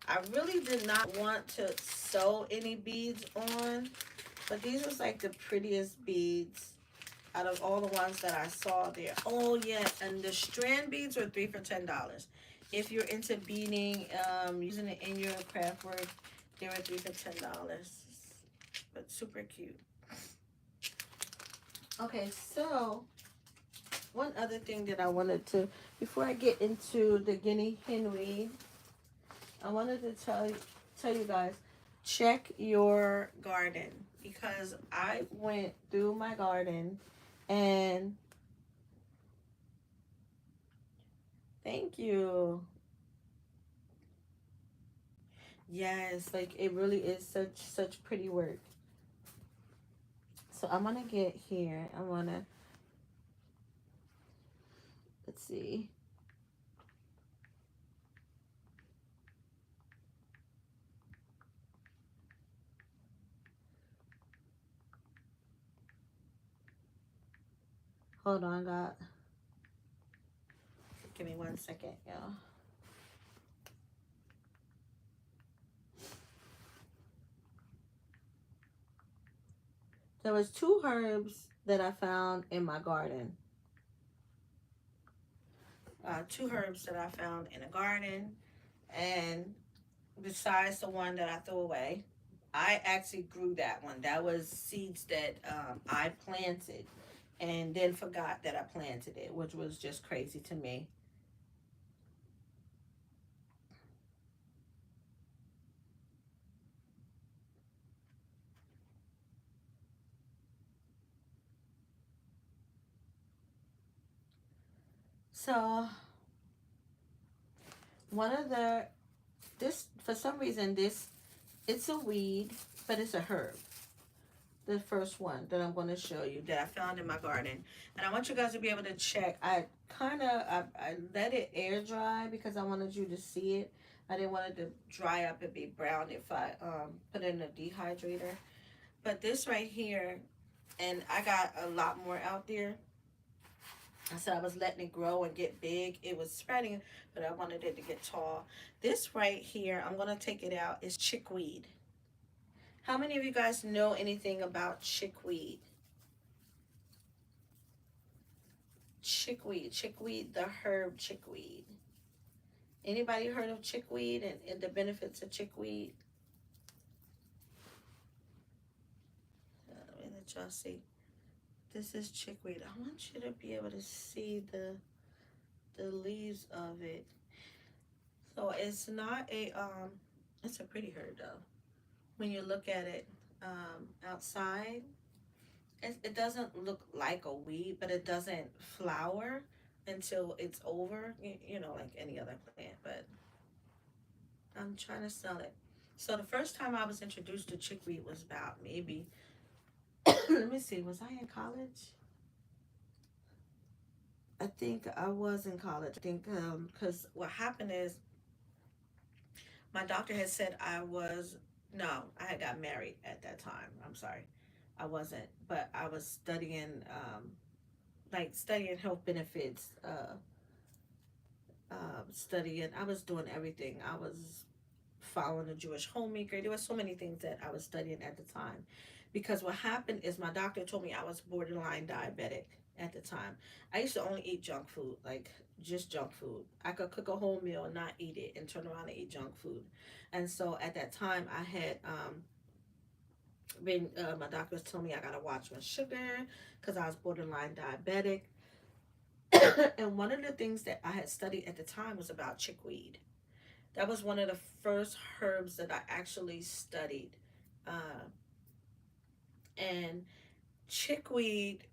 Speaker 1: I really did not want to sew any beads on, but these was like the prettiest beads. out of all the ones that I saw there. Oh yeah, and the strand beads were 3 for $10. If you're into beading, using it in your craft work, they were 3 for $10. But super cute. Okay, so one other thing that I wanted to, before I get into the guinea hen weed, I wanted to tell you guys, check your garden, because I went through my garden and thank you. Yes, like it really is such pretty work. So I'm gonna get here. I wanna, let's see. Hold on, God. Give me 1 second, y'all. There was two herbs that I found in my garden. Two herbs that I found in a garden, and besides the one that I threw away, I actually grew that one. That was seeds that I planted and then forgot that I planted it, which was just crazy to me. So one of the this for some reason this it's a weed, but it's a herb. The first one that I'm going to show you that I found in my garden, and I want you guys to be able to check. I let it air dry because I wanted you to see it. I didn't want it to dry up and be brown if I put it in a dehydrator. But this right here, and I got a lot more out there. I said I was letting it grow and get big. It was spreading, but I wanted it to get tall. This right here, I'm gonna take it out, is chickweed. How many of you guys know anything about chickweed? Chickweed, the herb chickweed. Anybody heard of chickweed and the benefits of chickweed? Let me let y'all see. This is chickweed. I want you to be able to see the leaves of it. So it's not a it's a pretty herb though. When you look at it outside, it doesn't look like a weed, but it doesn't flower until it's over. You know, like any other plant. But I'm trying to sell it. So the first time I was introduced to chickweed was about maybe let me see, was I in college? I think I was in college. I think because what happened is my doctor had said I was no, I had got married at that time. I'm sorry, I wasn't, but I was studying like studying health benefits, studying. I was doing everything. I was following a Jewish homemaker. There were so many things that I was studying at the time. Because what happened is my doctor told me I was borderline diabetic at the time. I used to only eat junk food, like just junk food. I could cook a whole meal and not eat it and turn around and eat junk food. And so at that time, I had been, my doctor was telling me I gotta watch my sugar because I was borderline diabetic. And one of the things that I had studied at the time was about chickweed. That was one of the first herbs that I actually studied. Uh, and chickweed,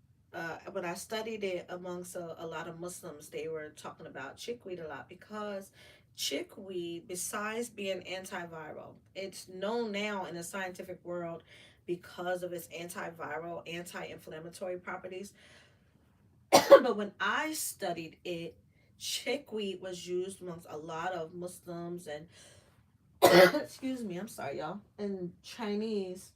Speaker 1: when I studied it amongst a lot of Muslims, they were talking about chickweed a lot because chickweed, besides being antiviral, it's known now in the scientific world because of its antiviral, anti-inflammatory properties. But when I studied it, chickweed was used amongst a lot of Muslims and excuse me, I'm sorry, y'all, and Chinese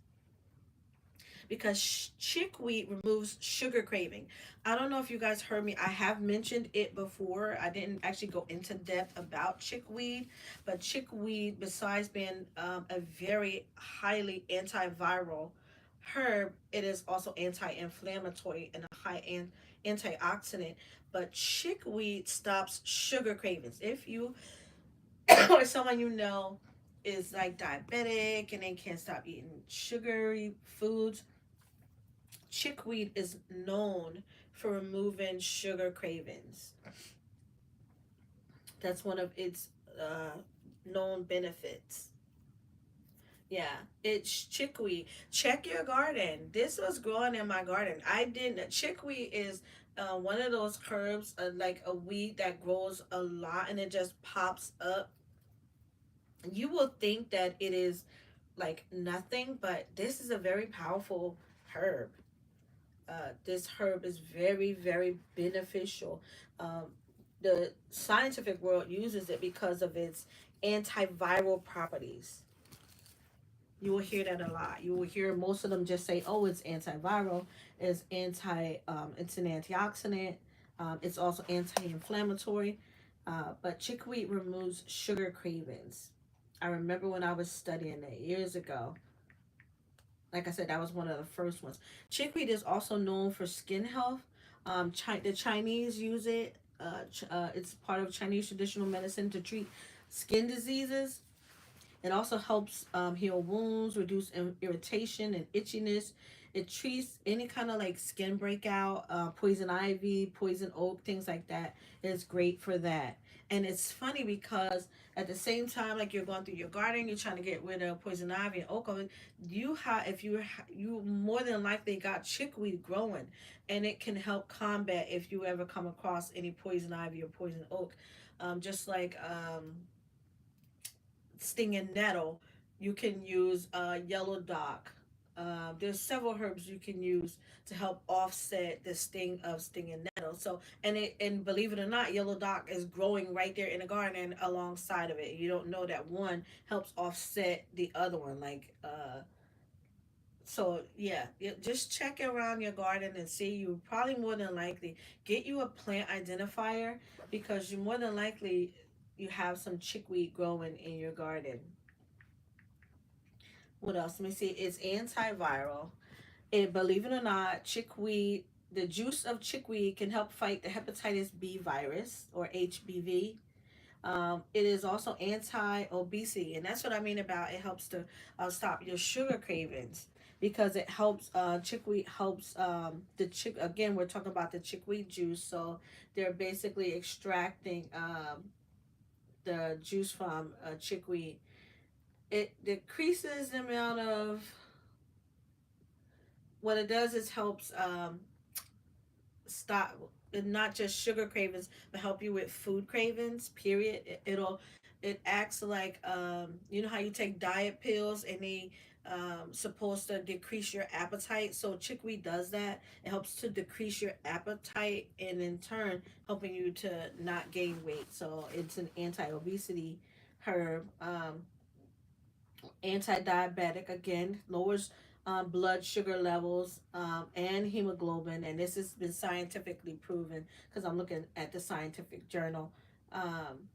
Speaker 1: because chickweed removes sugar craving. I don't know if you guys heard me. I have mentioned it before. I didn't actually go into depth about chickweed, but chickweed, besides being a very highly antiviral herb, it is also anti-inflammatory and a high antioxidant. But chickweed stops sugar cravings. If you or someone you know is like diabetic and they can't stop eating sugary foods, chickweed is known for removing sugar cravings. That's one of its uh, known benefits. Yeah, it's chickweed. Check your garden. This was growing in my garden. I didn't. Chickweed is one of those herbs, like a weed that grows a lot and it just pops up. You will think that it is like nothing, but this is a very powerful herb. This herb is very, very beneficial. Um, the scientific world uses it because of its antiviral properties. You will hear that a lot. You will hear most of them just say, "Oh, it's antiviral. It's It's an antioxidant. It's also anti-inflammatory." But chickweed removes sugar cravings. I remember when I was studying it years ago. Like I said, that was one of the first ones. Chickweed is also known for skin health. The Chinese use it. It's part of Chinese traditional medicine to treat skin diseases. It also helps heal wounds, reduce irritation and itchiness. It treats any kind of like skin breakout, poison ivy, poison oak, things like that. It's great for that. And it's funny because at the same time, like you're going through your garden, you're trying to get rid of poison ivy and oak. You have, if you more than likely got chickweed growing, and it can help combat if you ever come across any poison ivy or poison oak. Just like stinging nettle, you can use yellow dock. There's several herbs you can use to help offset the sting of stinging nettle. So, and believe it or not, yellow dock is growing right there in the garden alongside of it. You don't know that one helps offset the other one. So yeah, just check around your garden and see. You probably more than likely get you a plant identifier because you more than likely you have some chickweed growing in your garden. What else? Let me see. It's antiviral. And believe it or not, chickweed, the juice of chickweed can help fight the hepatitis B virus or HBV. It is also anti-obesity, and that's what I mean about it helps to stop your sugar cravings because it helps. Chickweed helps the chick. Again, we're talking about the chickweed juice, so they're basically extracting the juice from chickweed. It decreases the amount of what it does is helps stop not just sugar cravings but help you with food cravings period. It acts like you know how you take diet pills and they supposed to decrease your appetite. So chickweed does that. It helps to decrease your appetite and in turn helping you to not gain weight. So it's an anti-obesity herb. Anti-diabetic, again lowers blood sugar levels and hemoglobin, and this has been scientifically proven because I'm looking at the scientific journal. um,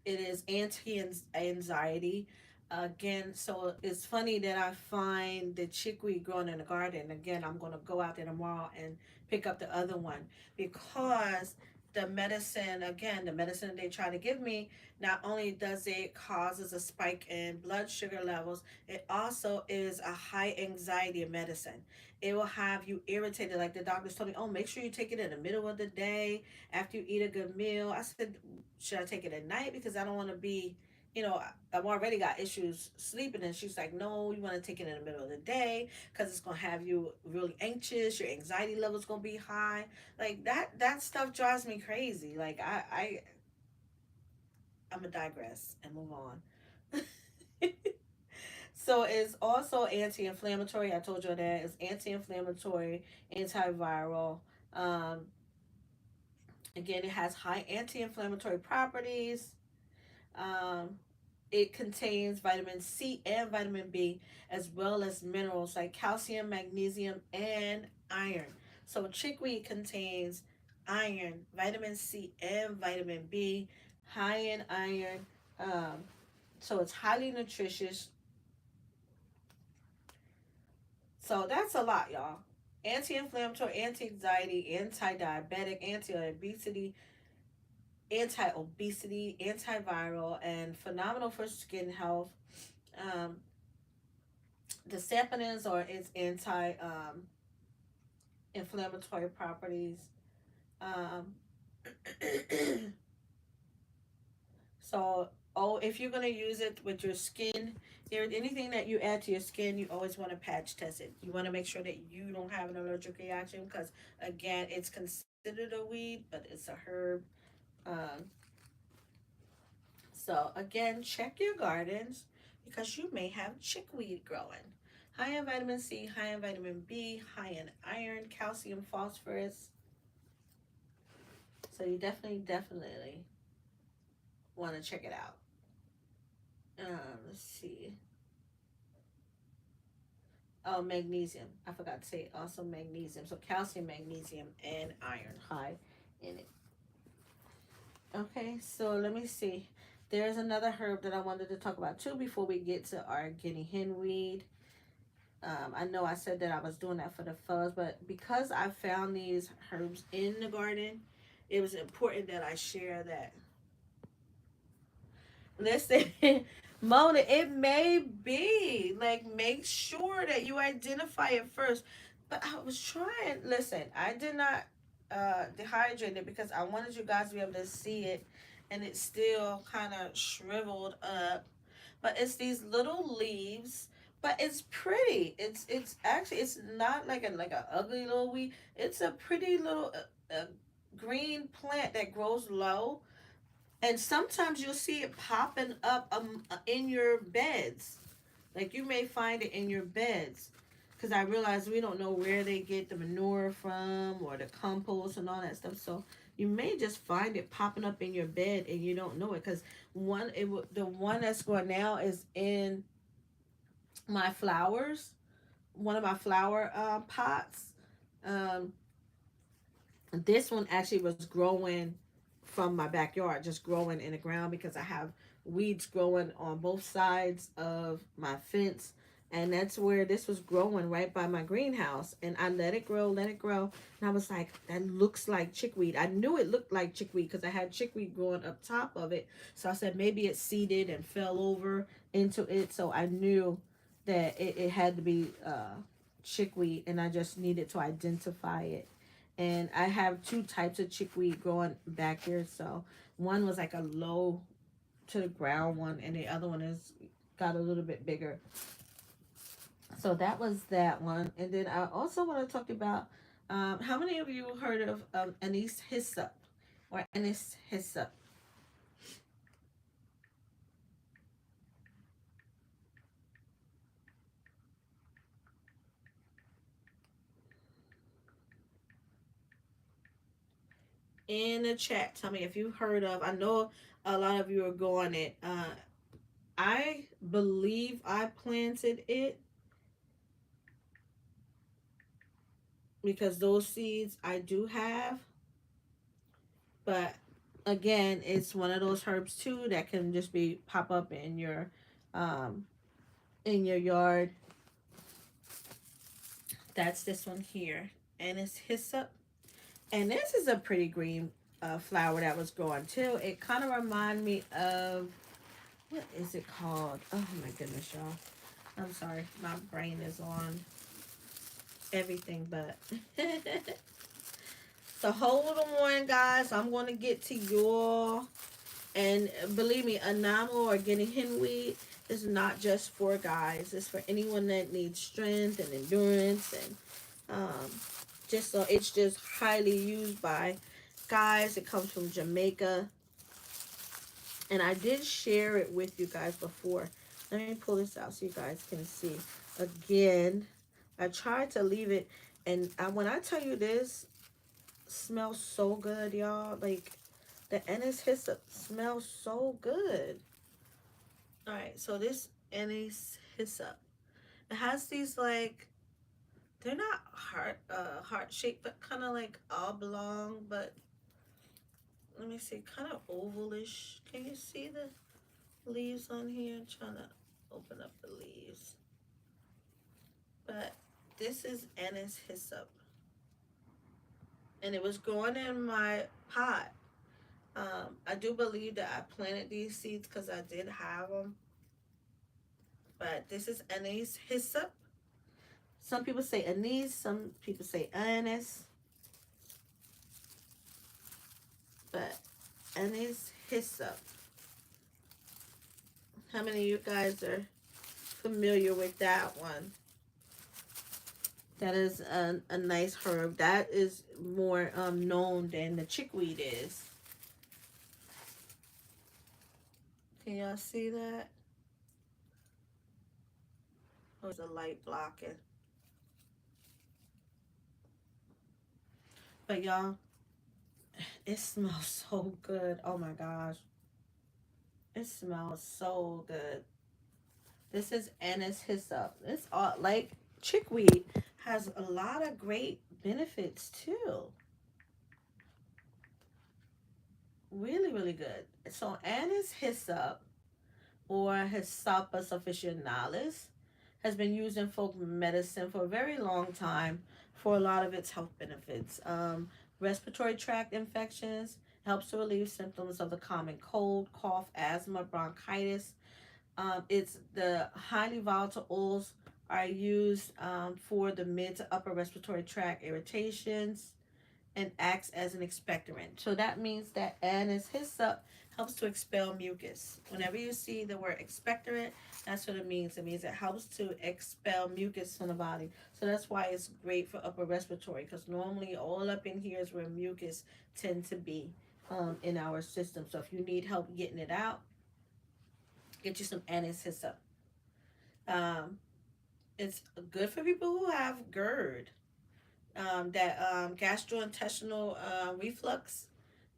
Speaker 1: it is anti-anxiety. Again, so it's funny that I find the chickweed growing in the garden. Again, I'm going to go out there tomorrow and pick up the other one because the medicine they try to give me, not only does it causes a spike in blood sugar levels, it also is a high anxiety medicine. It will have you irritated. Like the doctors told me, oh, make sure you take it in the middle of the day after you eat a good meal. I said, should I take it at night because I don't want to be, you know, I've already got issues sleeping. And she's like, no, you want to take it in the middle of the day because it's going to have you really anxious. Your anxiety level's going to be high. Like that stuff drives me crazy. Like I'm going to digress and move on. So it's also anti-inflammatory. I told you that it's anti-inflammatory, antiviral. Um, Again, it has high anti-inflammatory properties. Um, it contains vitamin C and vitamin B, as well as minerals like calcium, magnesium, and iron. So, chickweed contains iron, vitamin C, and vitamin B, high in iron. Um, so, it's highly nutritious. So that's a lot, y'all. Anti-inflammatory, anti-anxiety, anti-diabetic, anti-obesity, antiviral, and phenomenal for skin health. Um, the saponins are its anti-inflammatory properties. Um, so, oh, if you're gonna use it with your skin, there anything that you add to your skin, you always want to patch test it. You want to make sure that you don't have an allergic reaction because, again, it's considered a weed, but it's a herb. Um, so again, check your gardens because you may have chickweed growing. High in vitamin C, high in vitamin B, high in iron, calcium, phosphorus. So you definitely want to check it out. Let's see. Oh, magnesium. I forgot to say also magnesium. So calcium, magnesium, and iron high in it. Okay, so let me see. There's another herb that I wanted to talk about too before we get to our guinea hen weed. I know I said that I was doing that for the fuzz, but because I found these herbs in the garden, it was important that I share that. Listen, Mona, it may be like make sure that you identify it first. But I was trying. Listen, I did not dehydrate it because I wanted you guys to be able to see it, and it's still kind of shriveled up. But it's these little leaves. But it's pretty. It's actually it's not like a ugly little weed. It's a pretty little green plant that grows low, and sometimes you'll see it popping up in your beds. Like you may find it in your beds. Because I realize we don't know where they get the manure from or the compost and all that stuff. So you may just find it popping up in your bed and you don't know it. Because the one that's going now is in my flowers, one of my flower pots. Um, this one actually was growing from my backyard, just growing in the ground because I have weeds growing on both sides of my fence. And that's where this was growing right by my greenhouse. And I let it grow, let it grow. And I was like, that looks like chickweed. I knew it looked like chickweed because I had chickweed growing up top of it. So I said, maybe it seeded and fell over into it. So I knew that it had to be chickweed. And I just needed to identify it. And I have two types of chickweed growing back here. So one was like a low to the ground one, and the other one is got a little bit bigger. So that was that one. And then I also want to talk about how many of you heard of anise hyssop or anise hyssop? In the chat, tell me if you heard of. I know a lot of you are going it. I believe I planted it because those seeds I do have. But again, it's one of those herbs too that can just be pop up um in your yard. That's this one here, and it's hyssop. And this is a pretty green flower that was growing too. It kind of reminded me of what is it called? Oh my goodness, y'all! I'm sorry, my brain is on everything but. So hold on, guys. I'm gonna get to your. And believe me, Anamu or guinea hen weed is not just for guys. It's for anyone that needs strength and endurance, and just so it's just highly used by guys. It comes from Jamaica, and I did share it with you guys before. Let me pull this out so you guys can see. Again, I tried to leave it, and when I tell you this smells so good, y'all, like the anise hyssop smells so good. All right, so this anise hyssop, it has these like they're not heart shaped, but kind of like oblong. But let me see, kind of ovalish. Can you see the leaves on here? I'm trying to open up the leaves, but This is anise hyssop, and it was growing in my pot. I do believe that I planted these seeds because I did have them. But this is anise hyssop. Some people say anise, some people say anise, but anise hyssop. How many of you guys are familiar with that one? That is a nice herb. That is more known than the chickweed is. Can y'all see that? Oh, it's a light blocking. But y'all, it smells so good. Oh my gosh. It smells so good. This is anise hyssop. It's all like chickweed has a lot of great benefits too. Really, really good. So anise hyssop or Hyssopus officinalis has been used in folk medicine for a very long time for a lot of its health benefits. Respiratory tract infections, helps to relieve symptoms of the common cold, cough, asthma, bronchitis. It's the highly volatile oils are used for the mid to upper respiratory tract irritations and acts as an expectorant. So that means that anise hyssop helps to expel mucus. Whenever you see the word expectorant, that's what it means. It means it helps to expel mucus from the body. So that's why it's great for upper respiratory, because normally all up in here is where mucus tend to be in our system. So if you need help getting it out, get you some anise hyssop. Um, it's good for people who have GERD, that gastrointestinal reflux.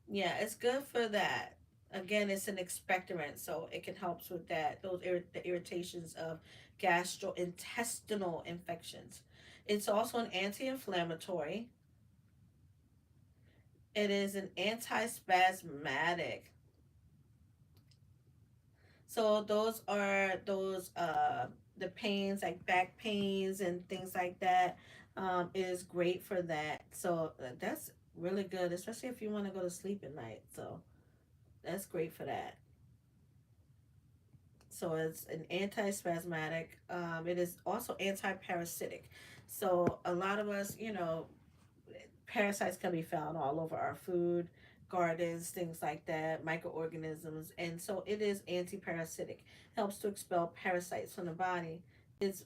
Speaker 1: Yeah, it's good for that. Again, it's an expectorant, so it can help with that. The irritations of gastrointestinal infections. It's also an anti-inflammatory. It is an antispasmodic. So those are those the pains like back pains and things like that. Is great for that. So that's really good, especially if you want to go to sleep at night. So that's great for that. So it's an antispasmodic. It is also anti-parasitic. So a lot of us, parasites can be found all over our food, gardens, things like that, microorganisms, and so it is anti-parasitic. Helps to expel parasites from the body. Its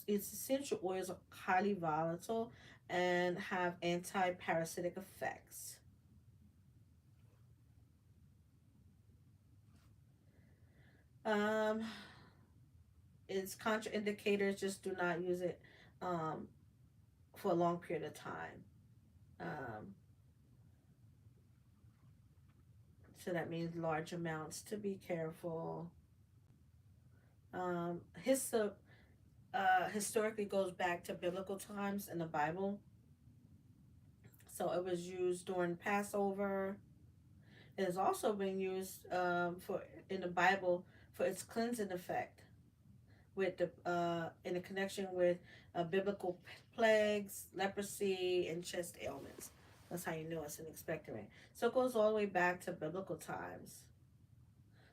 Speaker 1: essential oils are highly volatile and have anti-parasitic effects. Um, its contraindicators, just do not use it um, for a long period of time. Um, so that means large amounts to be careful. Hyssop historically goes back to biblical times in the Bible. So it was used during Passover. It has also been used for in the Bible for its cleansing effect with the in a connection with biblical plagues, leprosy, and chest ailments. That's how you know it's an expectorant. So it goes all the way back to biblical times.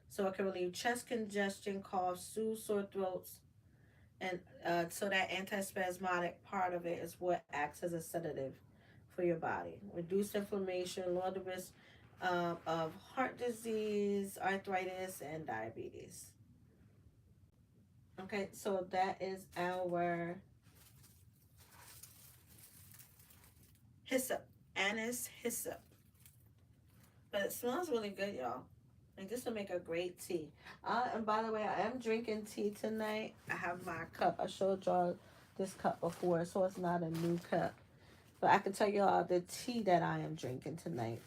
Speaker 1: So it can relieve chest congestion, cough, soothe sore throats, and so that antispasmodic part of it is what acts as a sedative for your body. Reduce inflammation, lower the risk of heart disease, arthritis, and diabetes. Okay, so that is our hyssop, anise hyssop. But it smells really good, y'all. Like this will make a great tea. And by the way, I am drinking tea tonight. I have my cup. I showed y'all this cup before, so it's not a new cup. But I can tell y'all the tea that I am drinking tonight.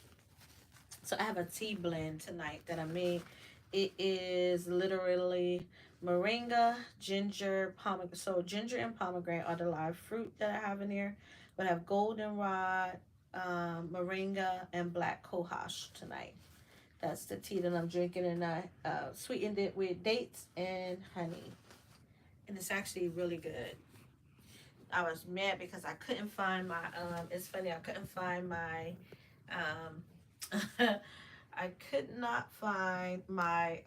Speaker 1: So I have a tea blend tonight that I made. It is literally moringa, ginger, pomegranate. So ginger and pomegranate are the live fruit that I have in here. But I have goldenrod, moringa, and black cohosh tonight. That's the tea that I'm drinking, and I sweetened it with dates and honey. And it's actually really good. I was mad because I couldn't find my it's funny, I couldn't find my I could not find my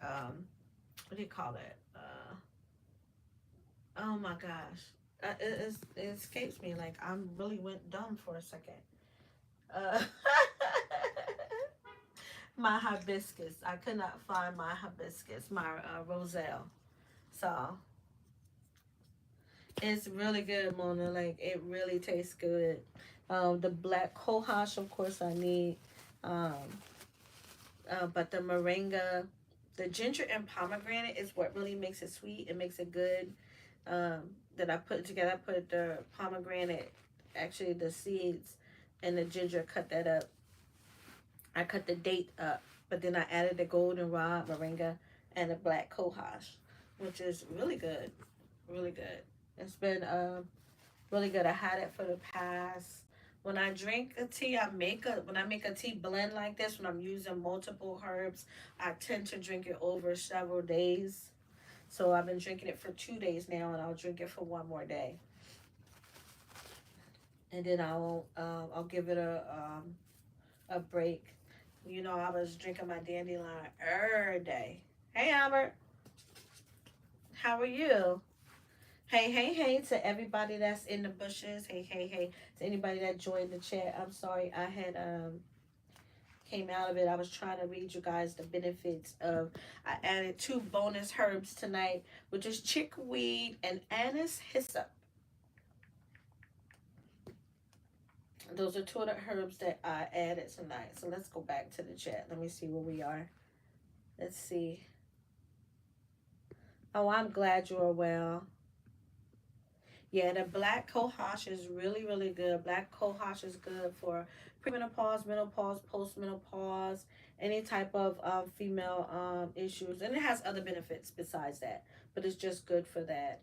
Speaker 1: what do you call it? Oh my gosh. It escapes me. Like I really went dumb for a second. Uh, my hibiscus. I could not find my hibiscus, my roselle. So it's really good, Mona. Like it really tastes good. The black cohosh, of course, I need. Um, but the moringa, the ginger and pomegranate is what really makes it sweet. It makes it good. That I put together. I put the pomegranate, actually the seeds, and the ginger. Cut that up. I cut the date up, but then I added the goldenrod, moringa, and the black cohosh, which is really good. Really good. It's been really good. I had it for the past. When I drink a tea, when I make a tea blend like this, when I'm using multiple herbs, I tend to drink it over several days. So I've been drinking it for 2 days now, and I'll drink it for one more day, and then I'll give it a break. You know, I was drinking my dandelion every day. Hey Albert, how are you? Hey, hey, hey to everybody that's in the bushes. Hey, hey, hey to anybody that joined the chat. I'm sorry I had came out of it. I was trying to read you guys the benefits of. I added two bonus herbs tonight, which is chickweed and anise hyssop. Those are two of the herbs that I added tonight. So let's go back to the chat. Let me see where we are. Let's see. Oh, I'm glad you are well. Yeah, the black cohosh is really, really good. Black cohosh is good for premenopause, menopause, postmenopause, any type of female issues. And it has other benefits besides that, but it's just good for that.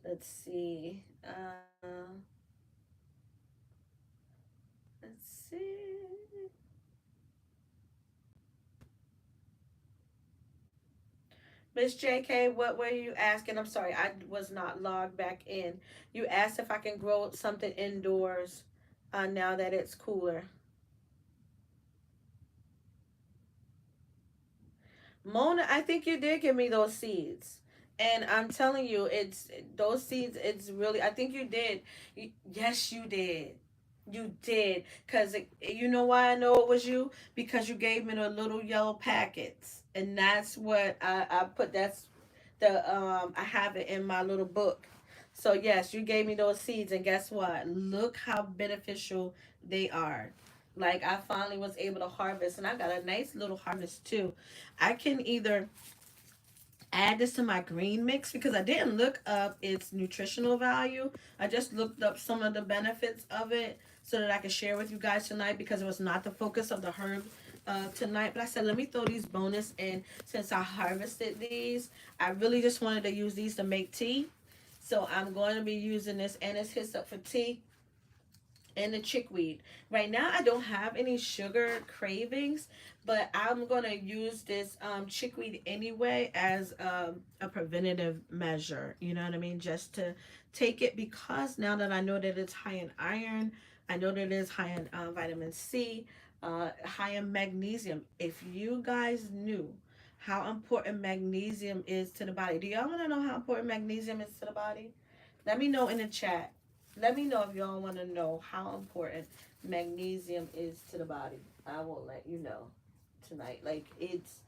Speaker 1: Let's see. Let's see. Miss JK, what were you asking? I'm sorry, I was not logged back in. You asked if I can grow something indoors now that it's cooler. Mona, I think you did give me those seeds. And I'm telling you, it's those seeds, it's really, I think you did. Yes, you did. You did. Because you know why I know it was you? Because you gave me the little yellow packets. And that's what I put, that's I have it in my little book. So, yes, you gave me those seeds. And guess what? Look how beneficial they are. Like, I finally was able to harvest. And I got a nice little harvest, too. I can either add this to my green mix because I didn't look up its nutritional value. I just looked up some of the benefits of it so that I could share with you guys tonight because it was not the focus of the herb tonight. But I said, let me throw these bonus in since I harvested these. I really just wanted to use these to make tea. So I'm going to be using this anise hyssop for tea and the chickweed. Right now, I don't have any sugar cravings, but I'm gonna use this chickweed anyway as a preventative measure. You know what I mean? Just to take it because now that I know that it's high in iron, I know that it is high in vitamin C, high in magnesium. If you guys knew how important magnesium is to the body, do y'all want to know how important magnesium is to the body? Let me know in the chat. Let me know if y'all want to know how important magnesium is to the body. I will let you know tonight. Like it's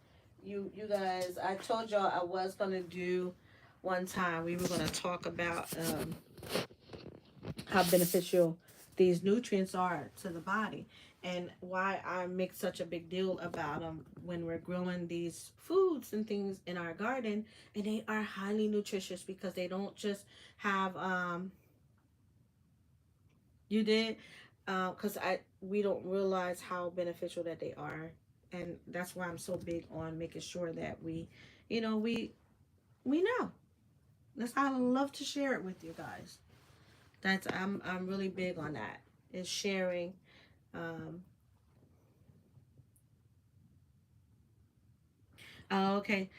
Speaker 1: you guys. I told y'all I was gonna do one time. We were gonna talk about how beneficial these nutrients are to the body and why I make such a big deal about them when we're growing these foods and things in our garden, and they are highly nutritious because they don't just have you did, because I we don't realize how beneficial that they are, and that's why I'm so big on making sure that you know, we know. That's how I love to share it with you guys. That's I'm really big on that. Is sharing. Um, okay,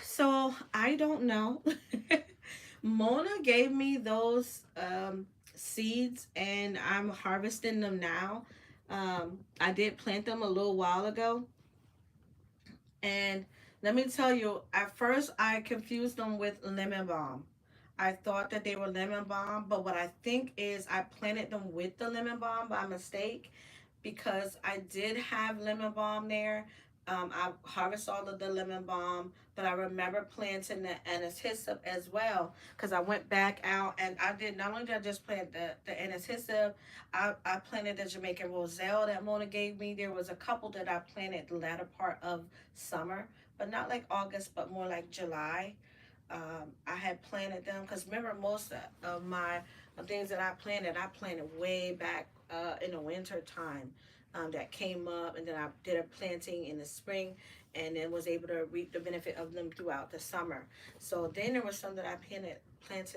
Speaker 1: so I don't know. Mona gave me those seeds, and I'm harvesting them now. I did plant them a little while ago, and let me tell you, at first I confused them with lemon balm. I thought that they were lemon balm, but what I think is I planted them with the lemon balm by mistake, because I did have lemon balm there. I harvest all of the lemon balm, but I remember planting the anise hyssop as well, because I went back out and I did, not only did I just plant the anise hyssop, I planted the Jamaican roselle that Mona gave me. There was a couple that I planted the latter part of summer, but not like August, but more like July. I had planted them because remember, most of my things that I planted way back in the winter time, that came up, and then I did a planting in the spring, and then was able to reap the benefit of them throughout the summer. So then there was some that I planted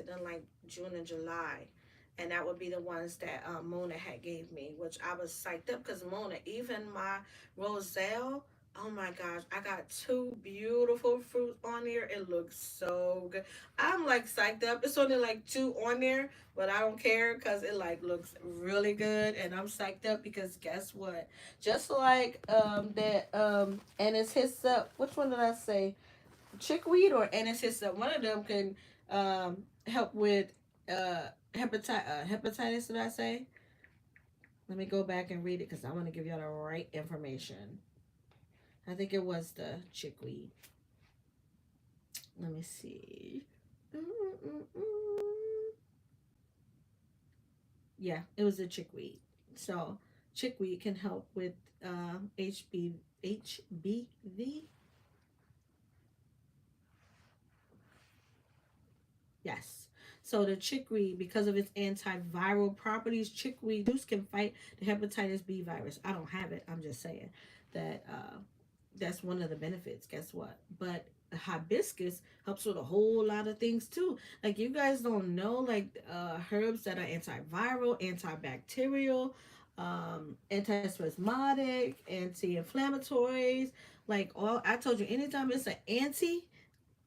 Speaker 1: in like June and July. And that would be the ones that Mona had gave me, which I was psyched up because Mona, even my roselle, oh my gosh, I got two beautiful fruits on there. It looks so good. I'm like psyched up. It's only like two on there, but I don't care because it like looks really good, and I'm psyched up because guess what? Just like that and it's his which one did I say? Chickweed or anise hyssop. One of them can help with hepatitis. Did I say? Let me go back and read it because I want to give y'all the right information. I think it was the chickweed. Let me see. Yeah, it was the chickweed. So chickweed can help with HBV. Yes. So the chickweed, because of its antiviral properties, chickweed juice can fight the hepatitis B virus. I don't have it. I'm just saying that that's one of the benefits. Guess what? But hibiscus helps with a whole lot of things too. Like you guys don't know, like herbs that are antiviral, antibacterial, antispasmodic, anti-inflammatories. Like all I told you, anytime it's an anti,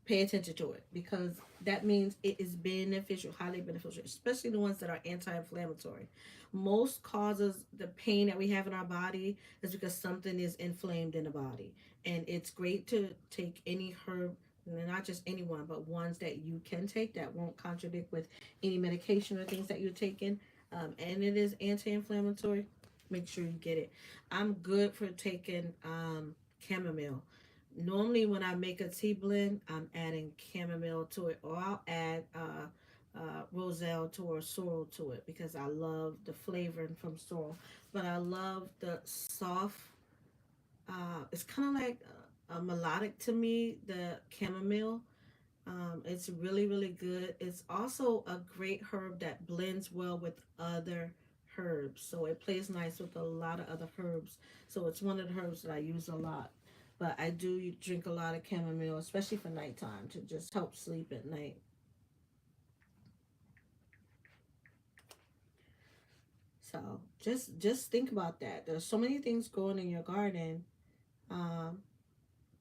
Speaker 1: pay attention to it because that means it is beneficial, highly beneficial, especially the ones that are anti-inflammatory. Most causes the pain that we have in our body is because something is inflamed in the body, and it's great to take any herb, not just any one, but ones that you can take that won't contradict with any medication or things that you're taking, and it is anti-inflammatory. Make sure you get it. I'm good for taking chamomile. Normally, when I make a tea blend, I'm adding chamomile to it, or I'll add roselle to or sorrel to it because I love the flavoring from sorrel. But I love the soft. It's kind of like melodic to me. The chamomile. It's really really good. It's also a great herb that blends well with other herbs, so it plays nice with a lot of other herbs. So it's one of the herbs that I use a lot. But I do drink a lot of chamomile, especially for nighttime, to just help sleep at night. So just think about that. There's so many things growing in your garden um,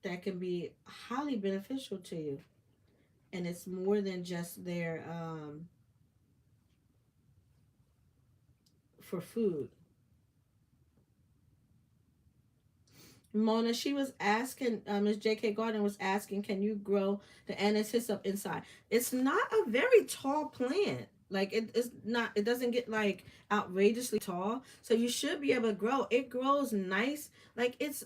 Speaker 1: that can be highly beneficial to you, and it's more than just there for food. Mona, she was asking, Miss J.K. Gardner was asking, can you grow the anise hyssop inside? It's not a very tall plant. Like it's not, it doesn't get like outrageously tall. So you should be able to grow. It grows nice. Like it's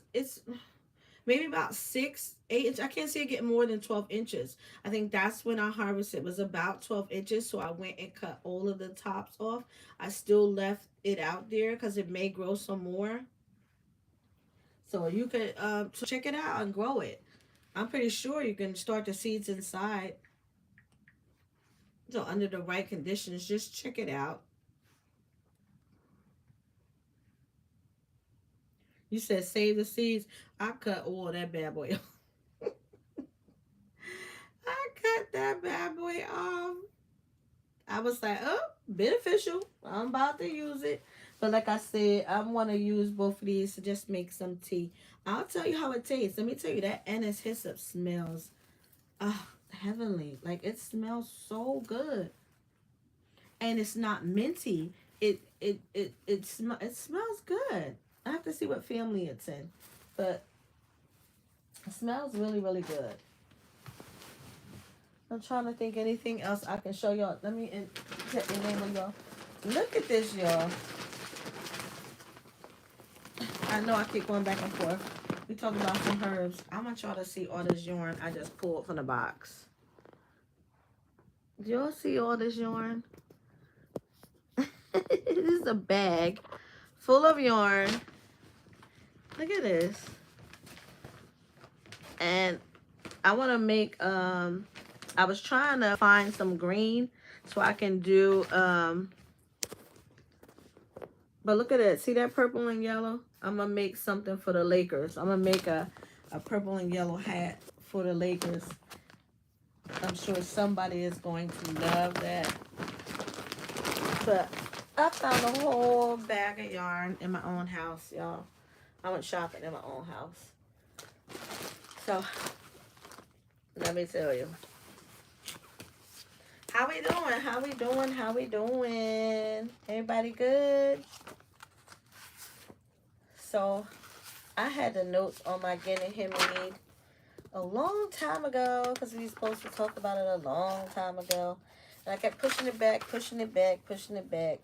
Speaker 1: maybe about 6, 8 inches. I can't see it getting more than 12 inches. I think that's when I harvested. It was about 12 inches. So I went and cut all of the tops off. I still left it out there because it may grow some more. So you could so check it out and grow it. I'm pretty sure you can start the seeds inside. So under the right conditions, just check it out. You said save the seeds. I cut all that bad boy off. I cut that bad boy off. I was like, oh, beneficial. I'm about to use it. But like I said, I want to use both of these to just make some tea. I'll tell you how it tastes. Let me tell you that anise hyssop smells. Ah, heavenly. Like, it smells so good. And it's not minty. It smells good. I have to see what family it's in. But it smells really, really good. I'm trying to think anything else I can show y'all. Let me check the name of y'all. Look at this, y'all. I know I keep going back and forth. We talking about some herbs. I want y'all to see all this yarn I just pulled from the box. Do y'all see all this yarn? This is a bag full of yarn. Look at this. And I want to make, I was trying to find some green so I can do, but look at it. See that purple and yellow? I'm going to make something for the Lakers. I'm going to make a purple and yellow hat for the Lakers. I'm sure somebody is going to love that. But I found a whole bag of yarn in my own house, y'all. I went shopping in my own house. So, let me tell you. How we doing? How we doing? How we doing? Everybody good? So, I had the notes on my getting him read a long time ago because we were supposed to talk about it a long time ago. And I kept pushing it back, pushing it back, pushing it back.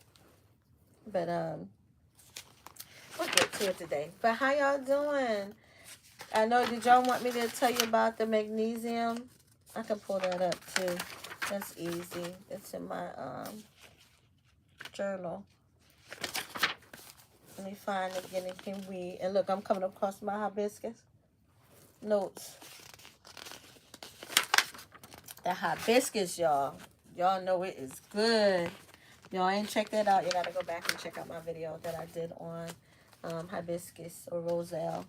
Speaker 1: But, we'll get to it today. But how y'all doing? I know, did y'all want me to tell you about the magnesium? I can pull that up too. That's easy. It's in my journal. Let me find it again. It can read. And look, I'm coming across my hibiscus notes. The hibiscus, y'all. Y'all know it is good. Y'all ain't checked that out. You gotta go back and check out my video that I did on hibiscus or roselle.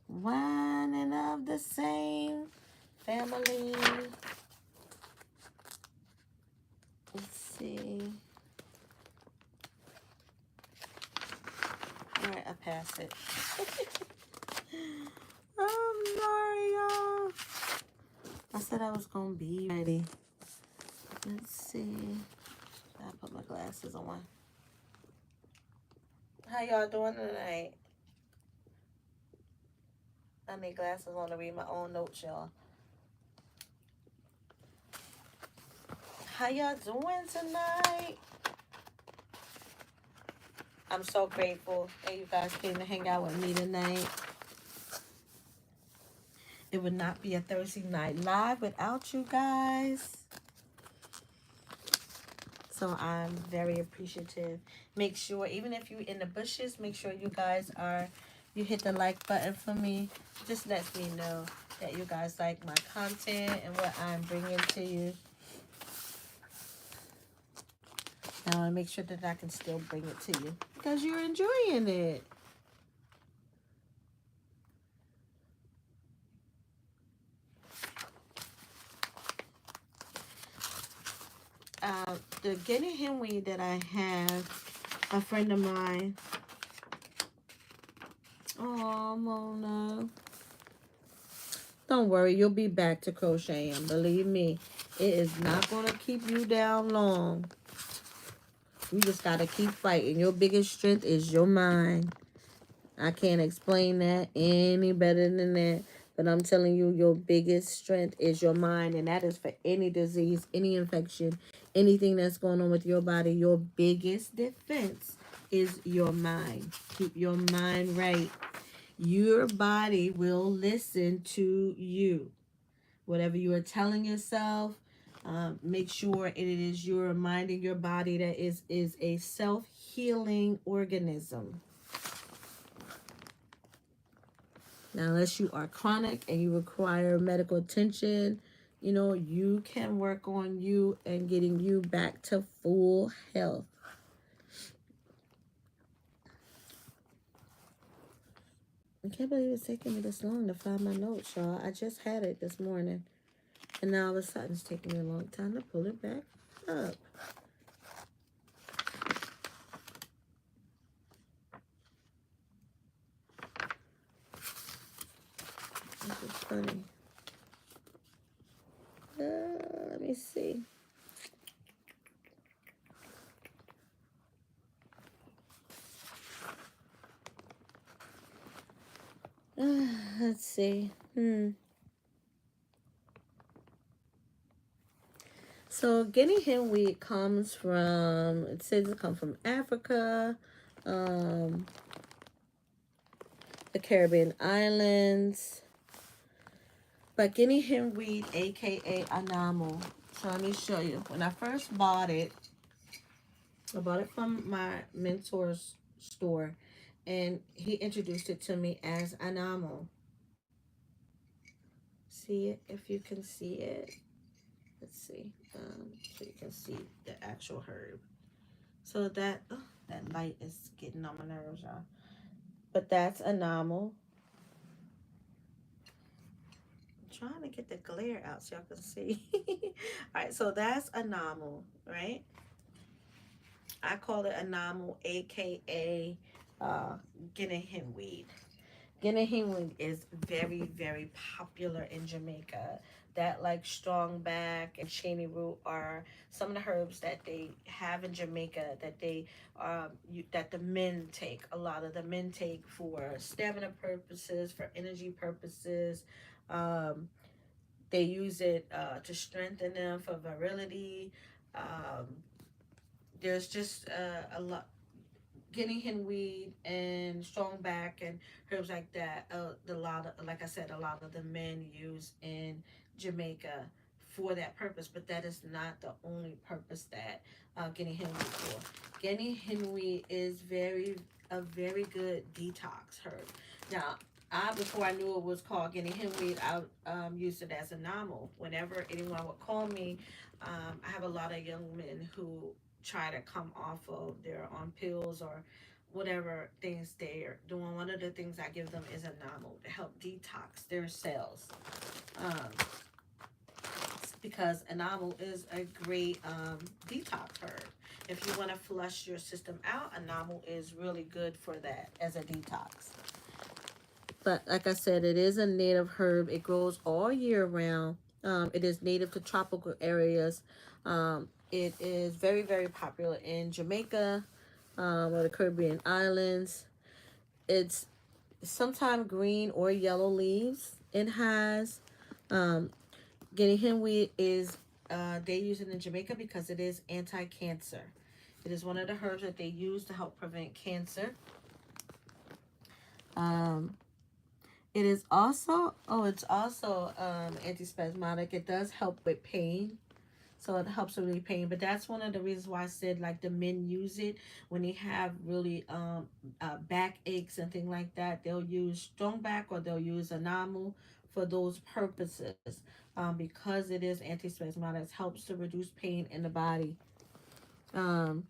Speaker 1: One and of the same family. Let's see. All right, I pass it. I'm sorry, y'all. I said I was gonna be ready. Let's see. I put my glasses on. How y'all doing tonight? I need glasses on to read my own notes, y'all. How y'all doing tonight? I'm so grateful that you guys came to hang out with me tonight. It would not be a Thursday night live without you guys. So I'm very appreciative. Make sure, even if you're in the bushes, make sure you guys you hit the like button for me. Just lets me know that you guys like my content and what I'm bringing to you. Now I want to make sure that I can still bring it to you because you're enjoying it. The Getting Him weed that I have, a friend of mine. Oh, Mona. Don't worry, you'll be back to crocheting. Believe me, it is not going to keep you down long. You just got to keep fighting. Your biggest strength is your mind. I can't explain that any better than that. But I'm telling you, your biggest strength is your mind. And that is for any disease, any infection, anything that's going on with your body. Your biggest defense is your mind. Keep your mind right. Your body will listen to you. Whatever you are telling yourself, make sure it is you're reminding your body that is a self-healing organism. Now, unless you are chronic and you require medical attention, you know, you can work on you and getting you back to full health. I can't believe it's taking me this long to find my notes, y'all. I just had it this morning. And now all of a sudden it's taking me a long time to pull it back up. This is funny. Let's see. So guinea hen wheat comes from, it says it comes from Africa, um, the Caribbean islands. But guinea hen wheat, aka Anamu. So let me show you. When I first bought it, I bought it from my mentor's store, and he introduced it to me as Anamu. See it if you can see it. Let's see. So you can see the actual herb. So that light is getting on my nerves, y'all. But that's Anamu. I'm trying to get the glare out so y'all can see. All right, so that's Anamu, right? I call it Anamu, aka uh, Guinea hen weed. Guinea hen weed is very, very popular in Jamaica. That like strong back and cheney root are some of the herbs that they have in Jamaica that that the men take. A lot of the men take for stamina purposes, for energy purposes. Um, they use it to strengthen them for virility. Um, there's just a lot guinea hen weed and strong back and herbs like that. The lot of, like I said, a lot of the men use in Jamaica for that purpose, but that is not the only purpose that guinea hen weed for. Guinea hen weed is a very good detox herb. Now, before I knew it was called guinea hen weed, I used it as a novel. Whenever anyone would call me, I have a lot of young men who try to come off of their on pills or whatever things they're doing. One of the things I give them is a novel to help detox their cells. Um, because enamel is a great detox herb. If you want to flush your system out, enamel is really good for that as a detox. But like I said, it is a native herb. It grows all year round. It is native to tropical areas. It is very, very popular in Jamaica, or the Caribbean islands. It's sometimes green or yellow leaves. It has um, Guinea hen weed is they use it in Jamaica because it is anti-cancer. It is one of the herbs that they use to help prevent cancer. Um, It is also, it's also antispasmodic. It does help with pain. So it helps with really pain. But that's one of the reasons why I said like the men use it when they have really back aches and things like that. They'll use strong back or they'll use Anamu for those purposes. Because it is antispasmodic, it helps to reduce pain in the body. Um,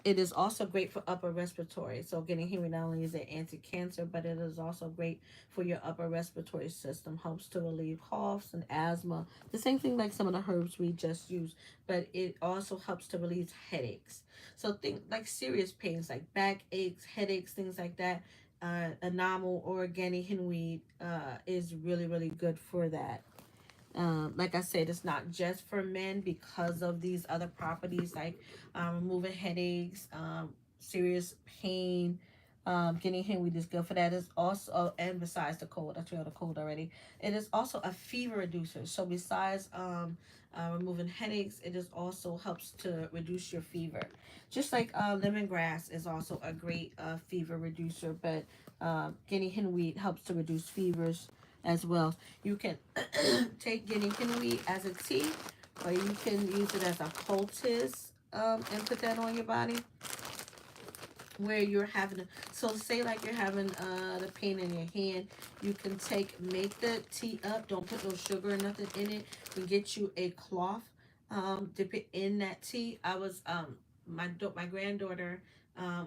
Speaker 1: it is also great for upper respiratory. So getting here not only is it anti-cancer, but it is also great for your upper respiratory system. Helps to relieve coughs and asthma. The same thing like some of the herbs we just used, but it also helps to relieve headaches. So think like serious pains like back aches, headaches, things like that. Enamel or organic henweed is really, really good for that. Like I said, it's not just for men because of these other properties like removing headaches, serious pain. Getting him is good for that. Is also, and besides the cold, I told you the cold already. It is also a fever reducer. So besides removing headaches, it is also helps to reduce your fever. Just like lemongrass is also a great fever reducer, but guinea hen wheat helps to reduce fevers as well. You can take guinea hen wheat as a tea, or you can use it as a poultice and put that on your body where you're having so say like you're having the pain in your hand, you can make the tea up, don't put no sugar or nothing in it, and get you a cloth, dip it in that tea. I was my granddaughter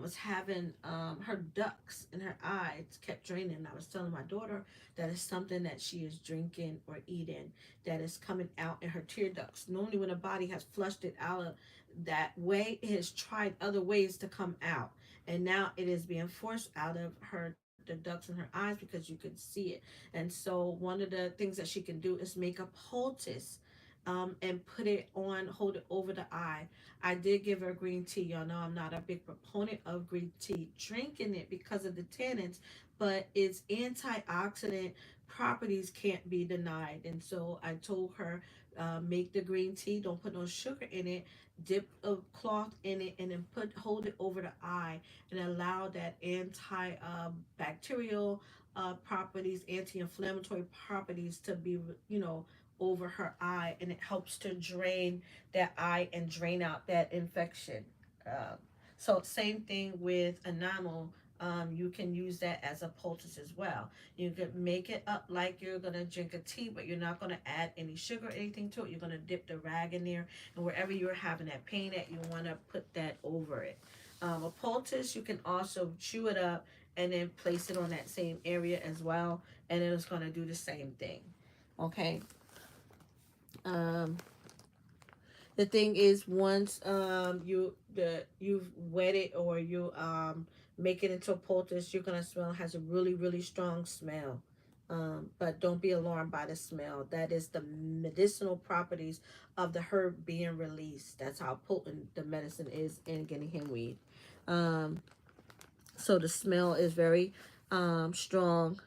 Speaker 1: was having her ducts in her eyes kept draining. I was telling my daughter that is something that she is drinking or eating that is coming out in her tear ducts. Normally when a body has flushed it out of that way, it has tried other ways to come out, and now it is being forced out of the ducts in her eyes because you could see it. And so one of the things that she can do is make a poultice and put it on, hold it over the eye. I did give her green tea. Y'all know I'm not a big proponent of green tea, drinking it because of the tannins, but its antioxidant properties can't be denied. And so I told her, make the green tea, don't put no sugar in it, dip a cloth in it, and then hold it over the eye and allow that bacterial properties, anti-inflammatory properties to be, over her eye, and it helps to drain that eye and drain out that infection. Um, so same thing with enamel. You can use that as a poultice as well. You can make it up like you're gonna drink a tea, but you're not gonna add any sugar or anything to it. You're gonna dip the rag in there, and wherever you're having that pain at, you wanna put that over it. A poultice, you can also chew it up and then place it on that same area as well, and then it's gonna do the same thing. Okay. Um, the thing is, once you've wet it, or you make it into a poultice, you're gonna smell, it has a really strong smell. But don't be alarmed by the smell. That is the medicinal properties of the herb being released. That's how potent the medicine is in guinea hen weed. um so the smell is very strong.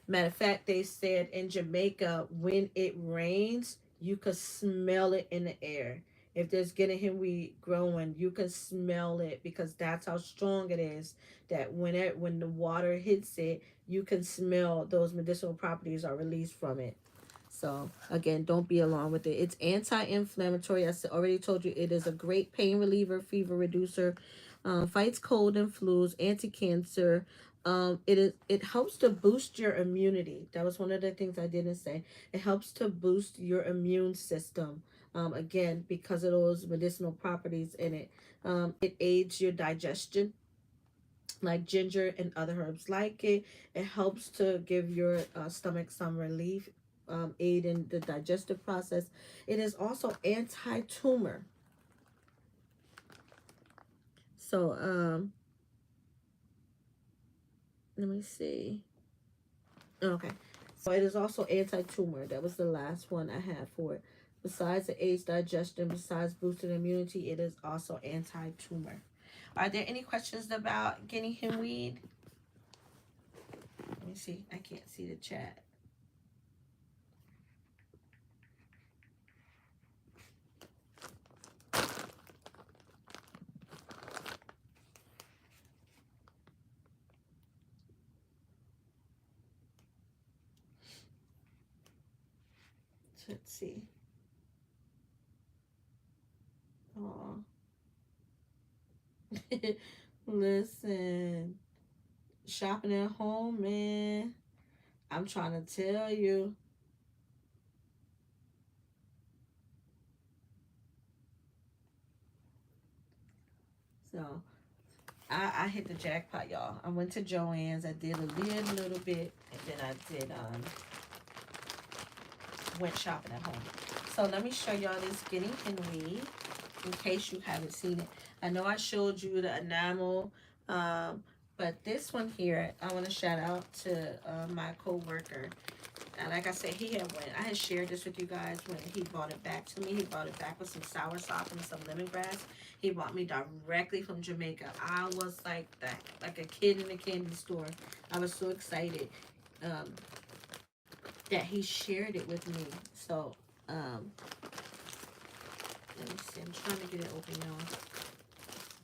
Speaker 1: Matter of fact, they said in Jamaica, when it rains, you could smell it in the air. If there's getting him weed growing, you can smell it, because that's how strong it is. That when the water hits it, you can smell those medicinal properties are released from it. So again, don't be alarmed with it. It's anti-inflammatory. Already told you, it is a great pain reliever, fever reducer, fights cold and flus, anti-cancer. It helps to boost your immunity. That was one of the things I didn't say. It helps to boost your immune system. Again, because of those medicinal properties in it. It aids your digestion, like ginger and other herbs like it. It helps to give your stomach some relief, aid in the digestive process. It is also anti-tumor. So let me see. Okay. So it is also anti-tumor. That was the last one I had for it. Besides the aids digestion, besides boosting immunity, it is also anti-tumor. Are there any questions about guinea hen weed? Let me see. I can't see the chat. Let's see. Oh, listen, shopping at home, man. I'm trying to tell you. So I hit the jackpot, y'all. I went to Joann's. I did a little bit, and then I did went shopping at home. So let me show y'all this guinea hen weed, in case you haven't seen it. I know I showed you the enamel, but this one here, I want to shout out to my co-worker. And like I said, I had shared this with you guys when he brought it back to me. He brought it back with some soursop and some lemongrass. He bought me directly from Jamaica. I was like that, like a kid in a candy store. I was so excited that he shared it with me. So, let me see. I'm trying to get it open, y'all.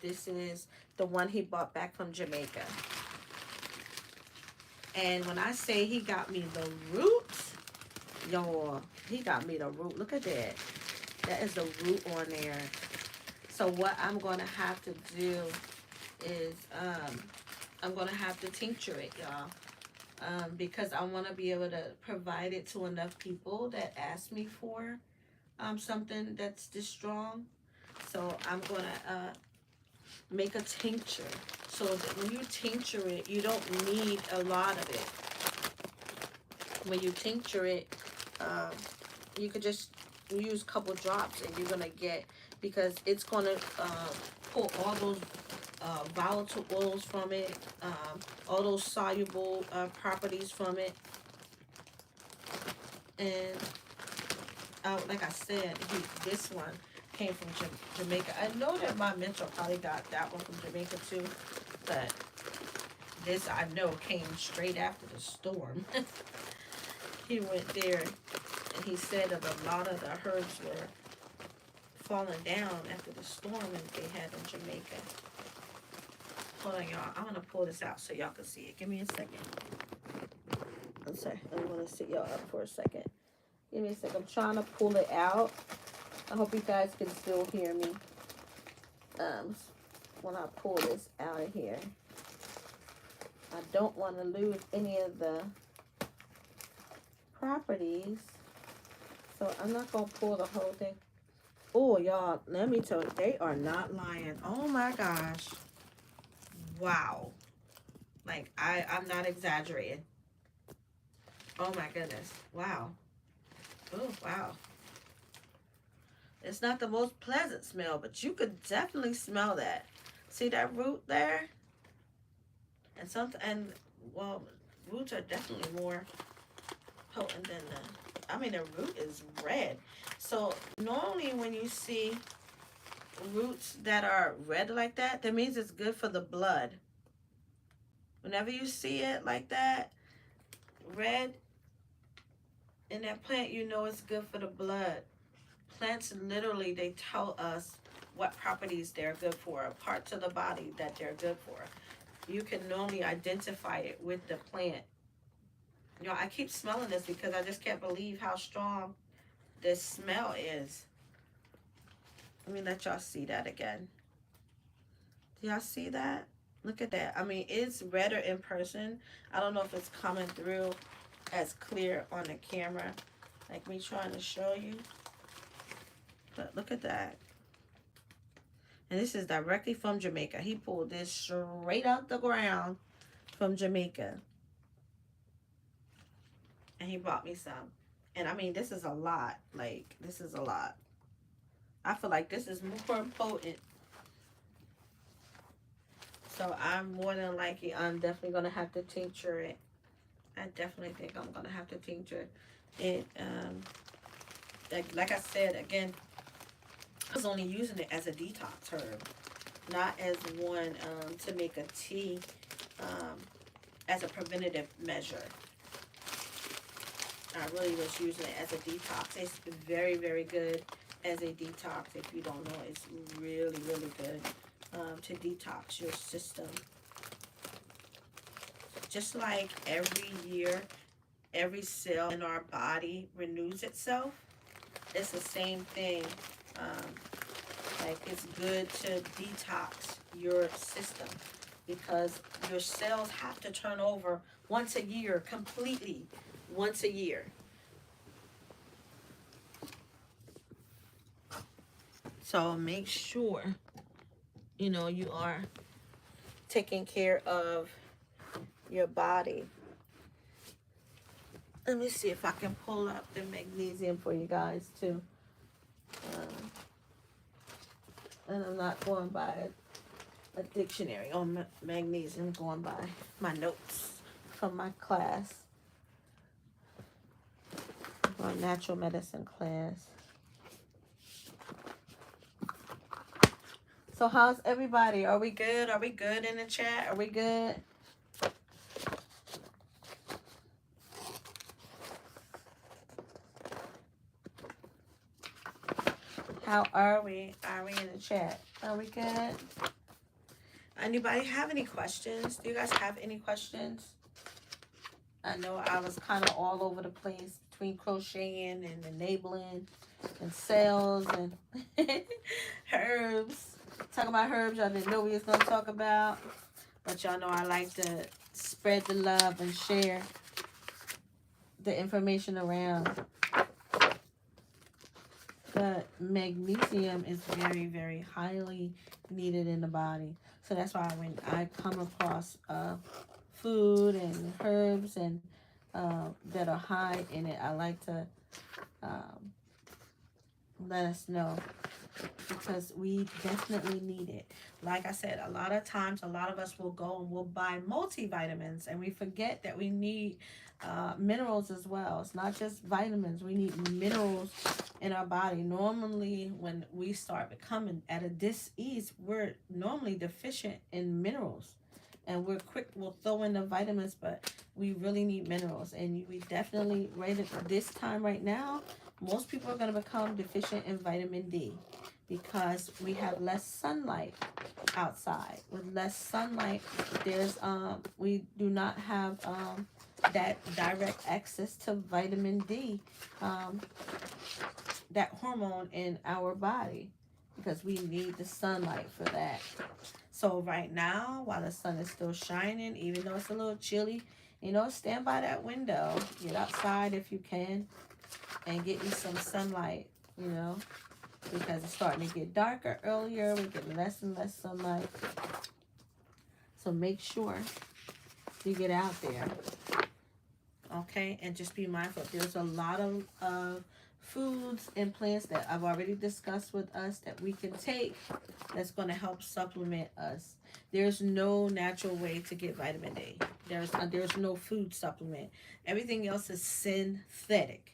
Speaker 1: This is the one he bought back from Jamaica. And when I say he got me the roots, y'all, he got me the root. Look at that. That is the root on there. So what I'm going to have to do is I'm going to have to tincture it, y'all. Because I want to be able to provide it to enough people that ask me for something that's this strong. So I'm going to make a tincture. So that when you tincture it, you don't need a lot of it. When you tincture it, you could just use a couple drops, and you're gonna get, because it's gonna pull all those volatile oils from it, all those soluble properties from it, and like I said, this one came from Jamaica. I know that my mentor probably got that one from Jamaica too, but this I know came straight after the storm. He went there and he said that a lot of the herbs were falling down after the storm that they had in Jamaica. Hold on, y'all. I'm gonna pull this out so y'all can see it. Give me a second. I'm sorry. I want to sit y'all up for a second. Give me a second. I'm trying to pull it out. I hope you guys can still hear me. When I pull this out of here, I don't want to lose any of the properties, so I'm not gonna pull the whole thing. Oh, y'all, let me tell you, they are not lying. Oh my gosh, wow! Like I'm not exaggerating. Oh my goodness, wow! Oh wow! It's not the most pleasant smell, but you could definitely smell that. See that root there? Well, roots are definitely more potent than the root is red. So normally when you see roots that are red like that, that means it's good for the blood. Whenever you see it like that, red in that plant, you know it's good for the blood. Plants literally, they tell us what properties they're good for, parts of the body that they're good for. You can normally identify it with the plant. You know, I keep smelling this because I just can't believe how strong this smell is. Let me let y'all see that again. Do y'all see that? Look at that. I mean, it's redder in person. I don't know if it's coming through as clear on the camera, like me trying to show you. But look at that. And this is directly from Jamaica. He pulled this straight out the ground from Jamaica. And he bought me some. And I mean, this is a lot. Like, this is a lot. I feel like this is more potent. So I'm more than likely, I'm definitely going to have to tincture it. I definitely think I'm going to have to tincture it. Like I said, again, I was only using it as a detox herb, not as one to make a tea as a preventative measure. I really was using it as a detox. It's very, very good as a detox. If you don't know, it's really, really good to detox your system. Just like every year, every cell in our body renews itself, it's the same thing. Like it's good to detox your system because your cells have to turn over once a year completely. Once a year. So make sure, you know, you are taking care of your body. Let me see if I can pull up the magnesium for you guys too. And I'm not going by a dictionary on magnesium, I'm going by my notes from my class. Our natural medicine class. So how's everybody? Are we good? Are we good in the chat? Are we good? How are we? Are we in the chat? Are we good? Anybody have any questions? Do you guys have any questions? I know I was kind of all over the place between crocheting and enabling and sales and herbs. Talking about herbs y'all didn't know we was going to talk about. But y'all know I like to spread the love and share the information around. But magnesium is very, very highly needed in the body. So that's why when I come across food and herbs and that are high in it, I like to let us know, because we definitely need it. Like I said, a lot of times, a lot of us will go and we'll buy multivitamins, and we forget that we need minerals as well. It's not just vitamins, we need minerals in our body. Normally, when we start becoming at a dis-ease, we're normally deficient in minerals. And we're quick, we'll throw in the vitamins, but we really need minerals. And we definitely, right at this time right now, most people are going to become deficient in vitamin D because we have less sunlight outside. With less sunlight, there's we do not have that direct access to vitamin D, um, that hormone in our body, because we need the sunlight for that. So right now, while the sun is still shining, even though it's a little chilly, stand by that window, get outside if you can, and get you some sunlight, because it's starting to get darker earlier. We're getting less and less sunlight. So make sure you get out there, okay? And just be mindful. There's a lot of foods and plants that I've already discussed with us that we can take that's going to help supplement us. There's no natural way to get vitamin D. There's no food supplement. Everything else is synthetic.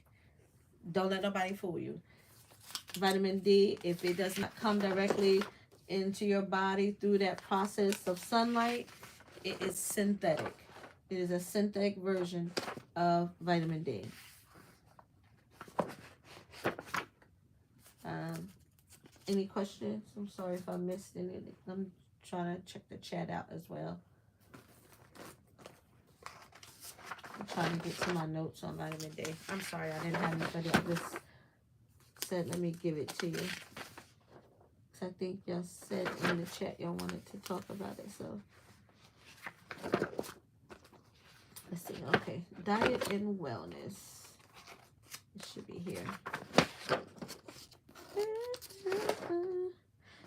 Speaker 1: Don't let nobody fool you. Vitamin D, if it does not come directly into your body through that process of sunlight, it is synthetic. It is a synthetic version of vitamin D. Any questions? I'm sorry if I missed anything. I'm trying to check the chat out as well. I'm trying to get to my notes on vitamin D. I'm sorry, I didn't have anybody. I just said, let me give it to you. I think y'all said in the chat y'all wanted to talk about it, so let's see. Okay, diet and wellness. It should be here.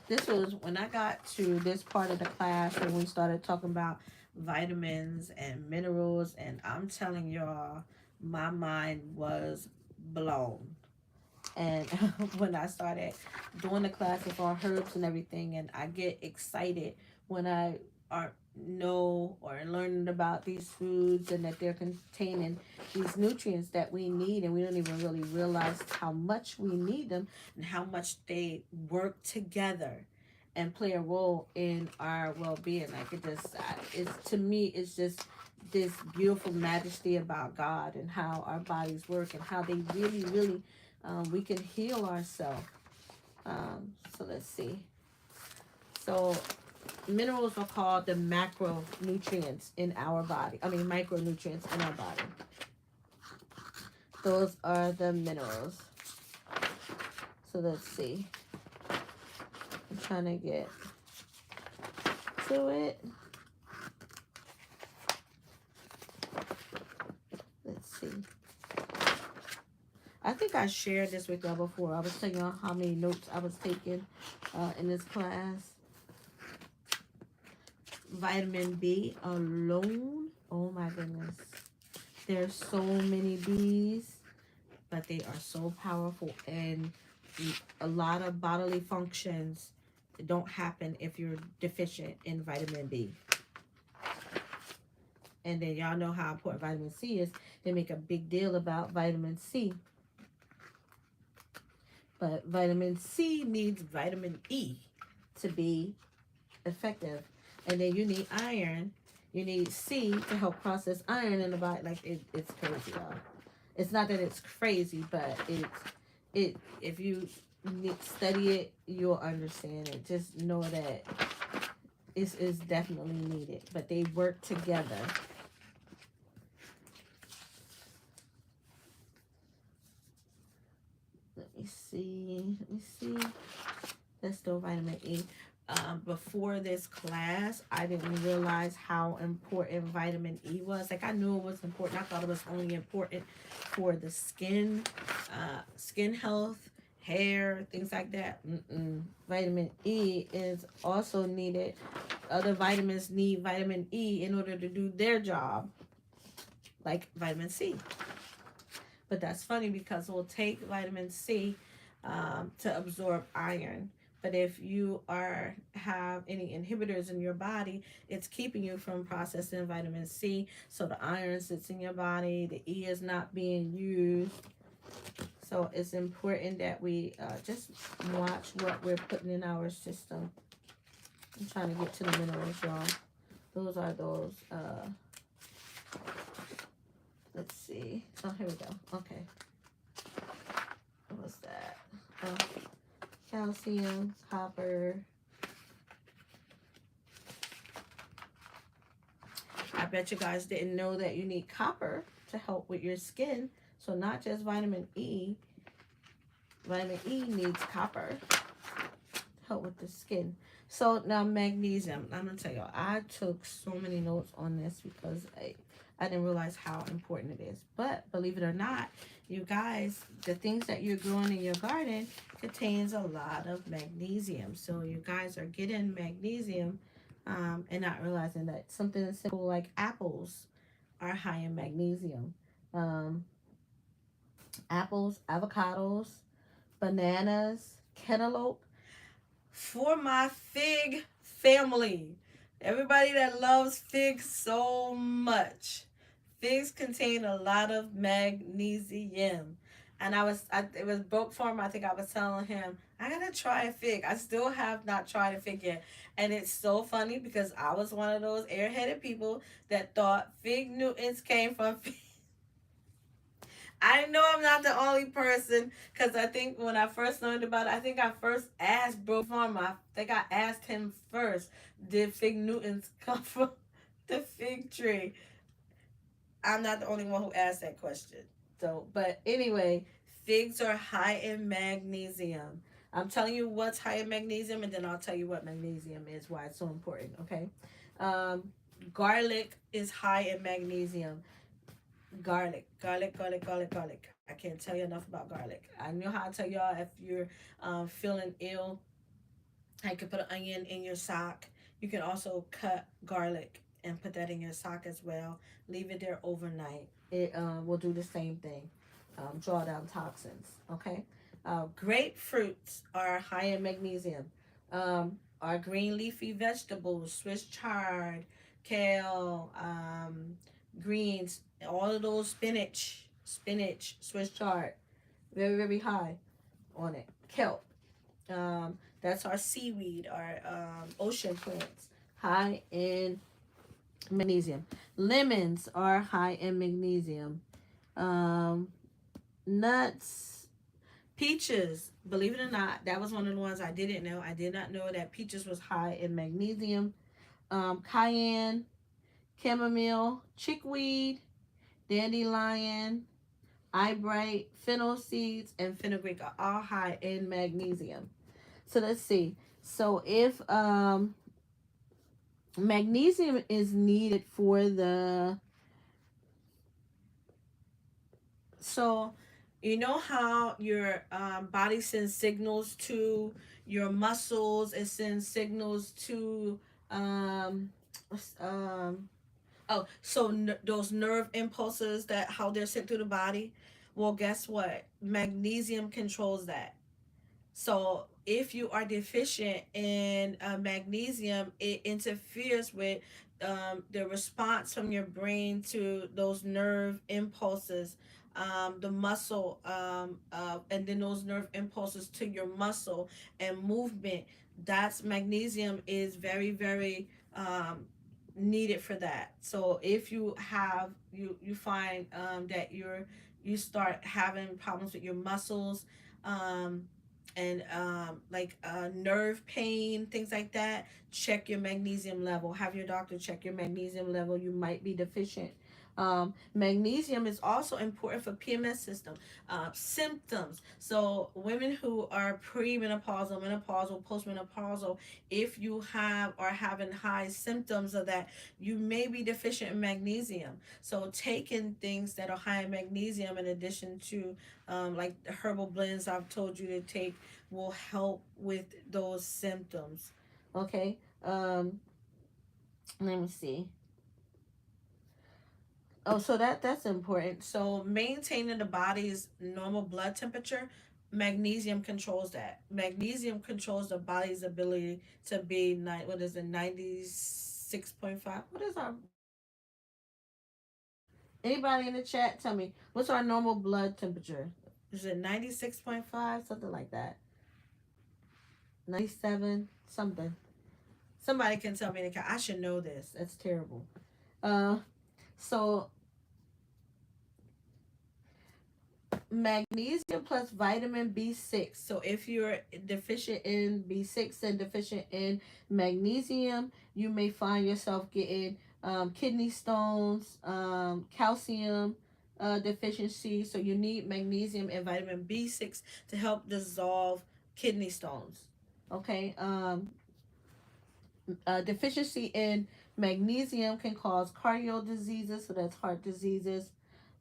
Speaker 1: This was when I got to this part of the class when we started talking about vitamins and minerals, and I'm telling y'all, my mind was blown. And when I started doing the classes on herbs and everything, and I get excited when I know or learning about these foods and that they're containing these nutrients that we need, and we don't even really realize how much we need them and how much they work together and play a role in our well-being. Like, it's, to me, it's just this beautiful majesty about God and how our bodies work and how they really, really, we can heal ourselves. So let's see. So minerals are called the macronutrients in our body. Micronutrients in our body. Those are the minerals. So let's see. I'm trying to get to it. Let's see. I think I shared this with y'all before. I was telling y'all how many notes I was taking in this class. Vitamin B alone, oh my goodness, there's so many B's, but they are so powerful, and a lot of bodily functions don't happen if you're deficient in vitamin B. And then y'all know how important vitamin C is. They make a big deal about vitamin C, but vitamin C needs vitamin E to be effective. And then you need iron. You need C to help process iron in the body. Like, it's crazy, y'all. It's not that it's crazy, but if you study it, you'll understand it. Just know that it's definitely needed. But they work together. Let me see. That's still vitamin E. Before this class, I didn't realize how important vitamin E was. Like, I knew it was important. I thought it was only important for the skin health, hair, things like that. Vitamin E is also needed. Other vitamins need vitamin E in order to do their job, like vitamin C. But that's funny because we'll take vitamin C to absorb iron. But if you are have any inhibitors in your body, it's keeping you from processing vitamin C. So the iron sits in your body. The E is not being used. So it's important that we just watch what we're putting in our system. I'm trying to get to the minerals, y'all. Those are those. Let's see. Oh, here we go. Okay. What's that? Oh, calcium, copper. I bet you guys didn't know that you need copper to help with your skin. So not just vitamin E. Vitamin E needs copper to help with the skin. So now magnesium. I'm gonna tell y'all, I took so many notes on this because I didn't realize how important it is. But believe it or not, you guys, the things that you're growing in your garden contains a lot of magnesium. So you guys are getting magnesium and not realizing that something as simple like apples are high in magnesium. Um, Apples, avocados, bananas, cantaloupe. For my fig family, everybody that loves figs so much, figs contain a lot of magnesium. And it was broke for him. I think I was telling him, I gotta try a fig. I still have not tried a fig yet. And it's so funny because I was one of those airheaded people that thought fig Newtons came from figs. I know I'm not the only person because I think when I first learned about it, I think I first asked Bro Farmer. I think I asked him first, did fig Newtons come from the fig tree? I'm not the only one who asked that question. So, but anyway, figs are high in magnesium. I'm telling you what's high in magnesium, and then I'll tell you what magnesium is, why it's so important. Okay, um, garlic is high in magnesium. Garlic. I can't tell you enough about garlic. I know how to tell y'all if you're feeling ill, I could put an onion in your sock. You can also cut garlic and put that in your sock as well. Leave it there overnight. It will do the same thing. Draw down toxins. Okay. Grapefruits are high in magnesium. Our green leafy vegetables, Swiss chard, kale, greens, all of those spinach, Swiss chard, very very high on it. Kelp, that's our seaweed, our ocean plants, high in magnesium. Lemons are high in magnesium. Um, Nuts, peaches. Believe it or not, that was one of the ones I didn't know. I did not know that peaches was high in magnesium. Cayenne, chamomile, chickweed, dandelion, eyebright, fennel seeds, and fenugreek are all high in magnesium. So let's see. So if magnesium is needed for the so you know how your body sends signals to your muscles, it sends signals to um um oh, so those nerve impulses that how they're sent through the body. Well, guess what? Magnesium controls that. So if you are deficient in magnesium, it interferes with the response from your brain to those nerve impulses, the muscle, and then those nerve impulses to your muscle and movement. That's magnesium is very, very needed for that. So if you find that you start having problems with your muscles, um, and like nerve pain, things like that, check your magnesium level. Have your doctor check your magnesium level. You might be deficient. Magnesium is also important for PMS system symptoms. So women who are premenopausal, menopausal, postmenopausal, if you have are having high symptoms of that, you may be deficient in magnesium. So taking things that are high in magnesium in addition to like the herbal blends I've told you to take will help with those symptoms. Okay. Let me see. Oh, so that's important. So maintaining the body's normal blood temperature Magnesium controls that. Magnesium controls the body's ability to be what is it, 96.5? What is our anybody in the chat tell me what's our normal blood temperature? Is it 96.5? Something like that. 97 something. Somebody can tell me in the chat. I should know this. That's terrible. Uh so magnesium plus vitamin B6. So if you're deficient in B6 and deficient in magnesium, you may find yourself getting kidney stones, calcium deficiency. So you need magnesium and vitamin B6 to help dissolve kidney stones. Okay. Deficiency in magnesium can cause cardio diseases, so that's heart diseases.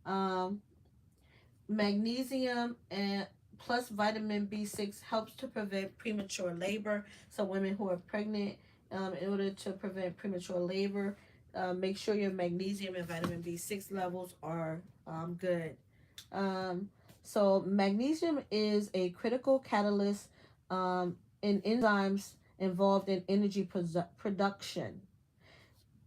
Speaker 1: Um, Magnesium and plus vitamin B6 helps to prevent premature labor. So women who are pregnant, in order to prevent premature labor, make sure your magnesium and vitamin B6 levels are good. Um, so magnesium is a critical catalyst in enzymes involved in energy production.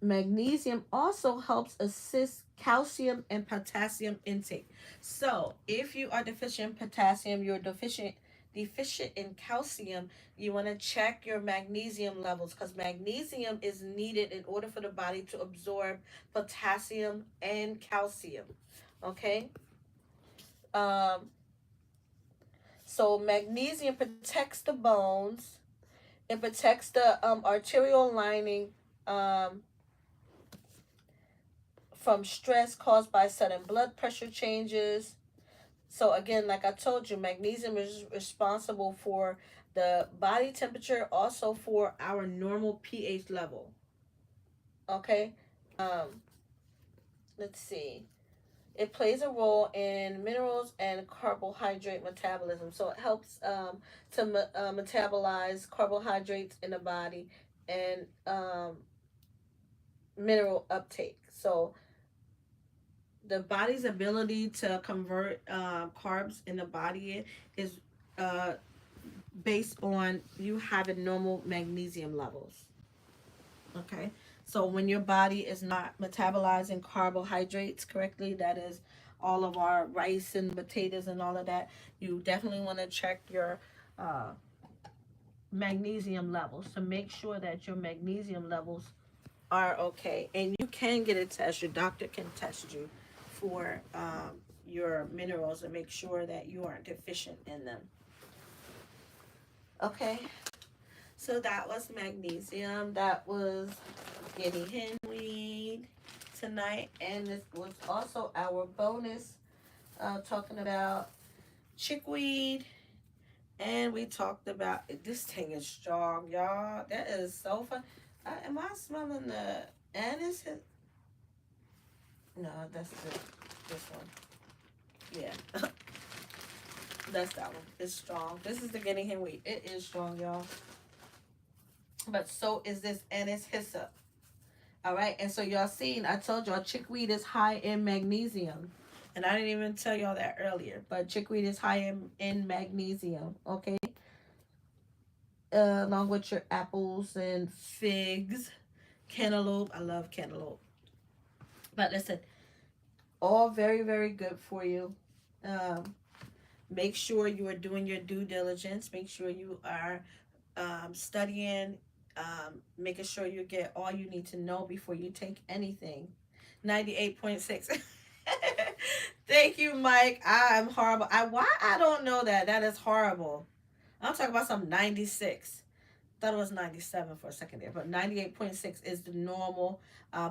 Speaker 1: Magnesium also helps assist calcium and potassium intake. So if you are deficient in potassium, you're deficient in calcium, you want to check your magnesium levels because magnesium is needed in order for the body to absorb potassium and calcium. Okay. Um, so magnesium protects the bones. It protects the arterial lining. Um, from stress caused by sudden blood pressure changes. So again, like I told you, magnesium is responsible for the body temperature, also for our normal pH level. Okay. Um, let's see. It plays a role in minerals and carbohydrate metabolism. So it helps to metabolize carbohydrates in the body and mineral uptake. So the body's ability to convert carbs in the body is uh, based on you having normal magnesium levels. Okay, so when your body is not metabolizing carbohydrates correctly, that is all of our rice and potatoes and all of that, you definitely want to check your uh, magnesium levels to make sure that your magnesium levels are okay. And you can get a test. Your doctor can test you for your minerals and make sure that you aren't deficient in them. Okay, so that was magnesium. That was guinea hen weed tonight. And this was also our bonus talking about chickweed. And we talked about this thing is strong, y'all. That is so fun. Am I smelling the anise? No, that's this one. Yeah, that's that one. It's strong. This is the guinea hen wheat. It is strong, y'all. But so is this anise hyssop. All right, and so y'all seen, I told y'all chickweed is high in magnesium. And I didn't even tell y'all that earlier, but chickweed is high in magnesium, okay? Along with your apples and figs, cantaloupe. I love cantaloupe. But listen, all very, very good for you. Um, Make sure you are doing your due diligence. Make sure you are studying, making sure you get all you need to know before you take anything. 98.6. Thank you, Mike. I am horrible. Why I don't know that. That is horrible. I'm talking about some 96. Thought it was 97 for a second there, but 98.6 is the normal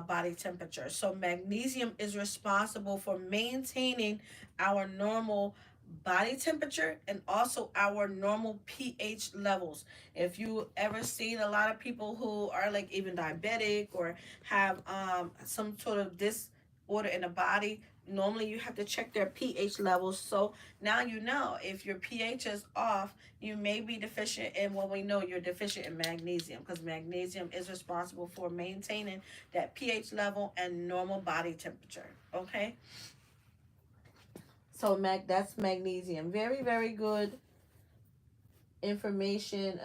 Speaker 1: body temperature. So magnesium is responsible for maintaining our normal body temperature and also our normal pH levels. If you ever seen a lot of people who are like even diabetic or have some sort of disorder in the body, normally you have to check their pH levels. So now you know if your pH is off, you may be deficient in what we know you're deficient in magnesium, because magnesium is responsible for maintaining that pH level and normal body temperature. Okay, so that's magnesium. Very, very good information.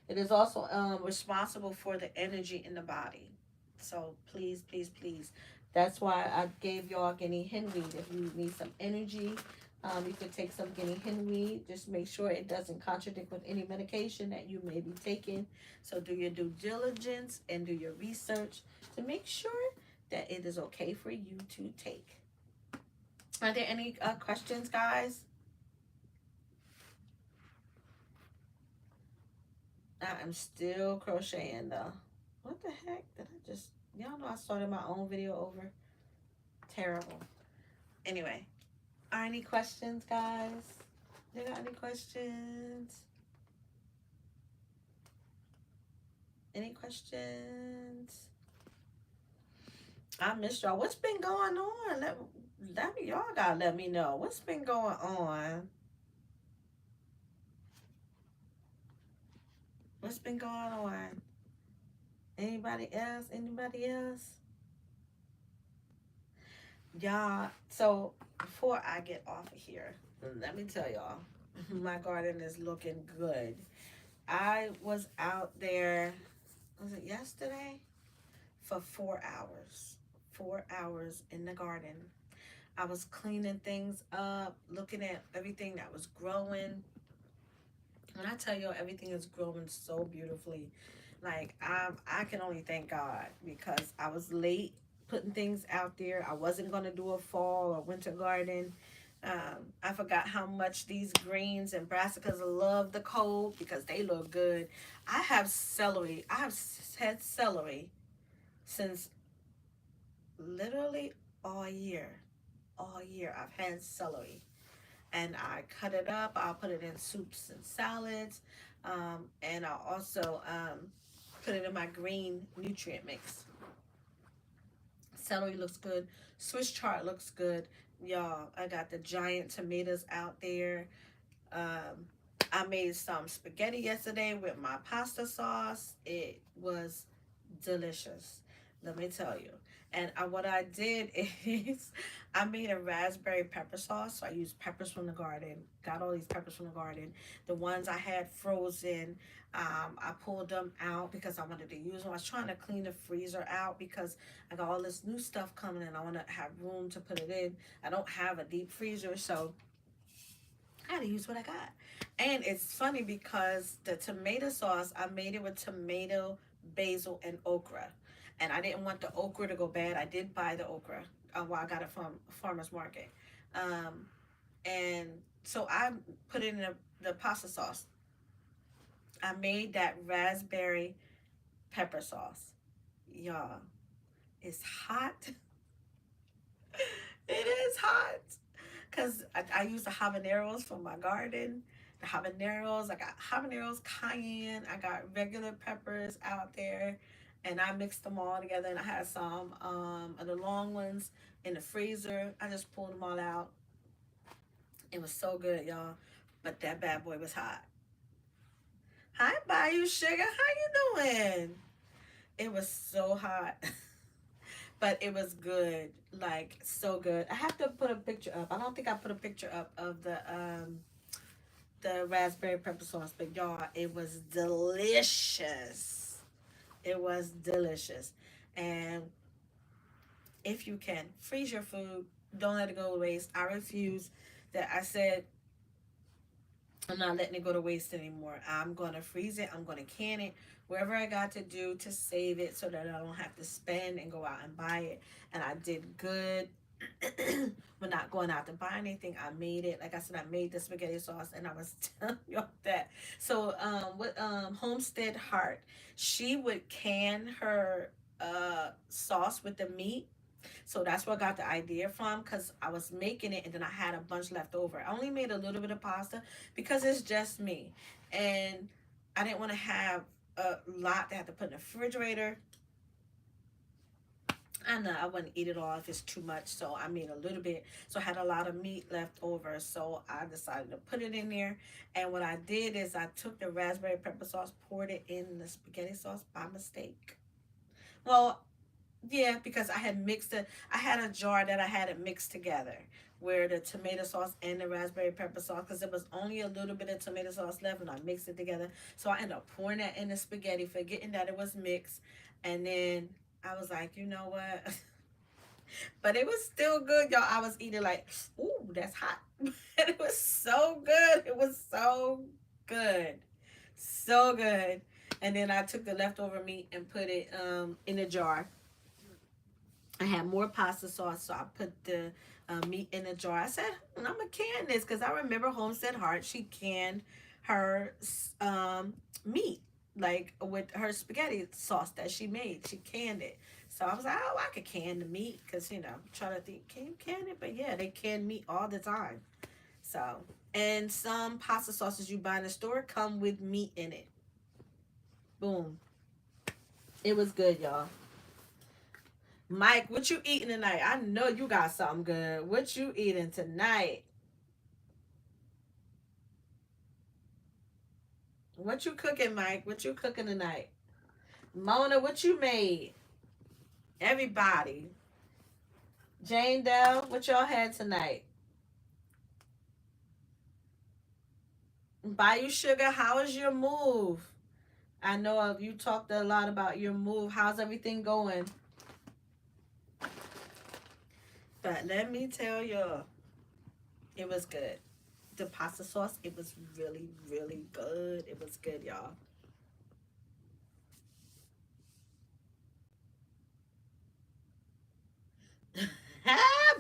Speaker 1: It is also responsible for the energy in the body. So please, please, please. That's why I gave y'all guinea hen weed. If you need some energy, you can take some guinea hen weed. Just make sure it doesn't contradict with any medication that you may be taking. So do your due diligence and do your research to make sure that it is okay for you to take. Are there any questions, guys? I am still crocheting though. What the heck? Did I just, y'all know I started my own video over? Terrible. Anyway, are any questions, guys? You got any questions? Any questions? I missed y'all. What's been going on? Let me, y'all gotta let me know. What's been going on? What's been going on? Anybody else? Anybody else? Y'all, so before I get off of here, let me tell y'all, my garden is looking good. I was out there, was it yesterday? For 4 hours. 4 hours in the garden. I was cleaning things up, looking at everything that was growing. When I tell you everything is growing so beautifully, like I can only thank God because I was late putting things out there. I wasn't gonna do a fall or winter garden. I forgot how much these greens and brassicas love the cold because they look good. I have celery. I have had celery since literally all year. All year I've had celery, and I cut it up. I'll put it in soups and salads, and I'll also put it in my green nutrient mix. Celery looks good. Swiss chard looks good. Y'all, I got the giant tomatoes out there. Um, I made some spaghetti yesterday with my pasta sauce. It was delicious. Let me tell you. And what I did is I made a raspberry pepper sauce. So I used peppers from the garden. Got all these peppers from the garden. The ones I had frozen, I pulled them out because I wanted to use them. I was trying to clean the freezer out because I got all this new stuff coming and I want to have room to put it in. I don't have a deep freezer, so I had to use what I got. And it's funny because the tomato sauce, I made it with tomato, basil, and okra. And I didn't want the okra to go bad. I did buy the okra. Well, I got it from farmer's market. Um, and so I put it in the pasta sauce. I made that raspberry pepper sauce. Y'all, it's hot. It is hot. Because I use the habaneros from my garden. The habaneros, I got habaneros, cayenne, I got regular peppers out there, and I mixed them all together. And I had some of the long ones in the freezer. I just pulled them all out. It was so good, y'all. But that bad boy was hot. Hi, Bayou Sugar. How you doing? It was so hot. But it was good, like so good. I have to put a picture up. I don't think I put a picture up of the raspberry pepper sauce, but y'all, it was delicious. It was delicious. And if you can, freeze your food. Don't let it go to waste. I refuse that. I said I'm not letting it go to waste anymore. I'm going to freeze it. I'm going to can it. Wherever I got to do to save it so that I don't have to spend and go out and buy it. And I did good. We're not going out to buy anything. I made it. Like I said, I made the spaghetti sauce and I was telling you that. So with Homestead Heart, she would can her sauce with the meat, so that's where I got the idea from because I was making it and then I had a bunch left over. I only made a little bit of pasta because it's just me. And I didn't want to have a lot to have to put in the refrigerator. I know I wouldn't eat it all if it's too much, so I made a little bit. So I had a lot of meat left over, so I decided to put it in there. And what I did is I took the raspberry pepper sauce, poured it in the spaghetti sauce by mistake. Well, Yeah, because I had mixed it. I had a jar that I had it mixed together, where the tomato sauce and the raspberry pepper sauce, because there was only a little bit of tomato sauce left, and I mixed it together. So I ended up pouring that in the spaghetti, forgetting that it was mixed, and then I was like, you know what? But it was still good, y'all. I was eating like, ooh, that's hot. And it was so good. It was so good. So good. And then I took the leftover meat and put it in a jar. I had more pasta sauce, so I put the meat in a jar. I said, I'm gonna can this because I remember Homestead Heart. She canned her meat like with her spaghetti sauce that she made. She canned it. So I was like, oh, I could can the meat because trying to think, can you can it? But yeah, they can meat all the time. So and some pasta sauces you buy in the store come with meat in it. Boom, it was good, y'all. Mike, what you eating tonight? I know you got something good. What you eating tonight? What you cooking, Mike? What you cooking tonight? Mona, what you made? Everybody. Jane Dell, what y'all had tonight? Bayou Sugar, how is your move? I know you talked a lot about your move. How's everything going? But let me tell you, it was good. The pasta sauce, it was really, really good. It was good, y'all.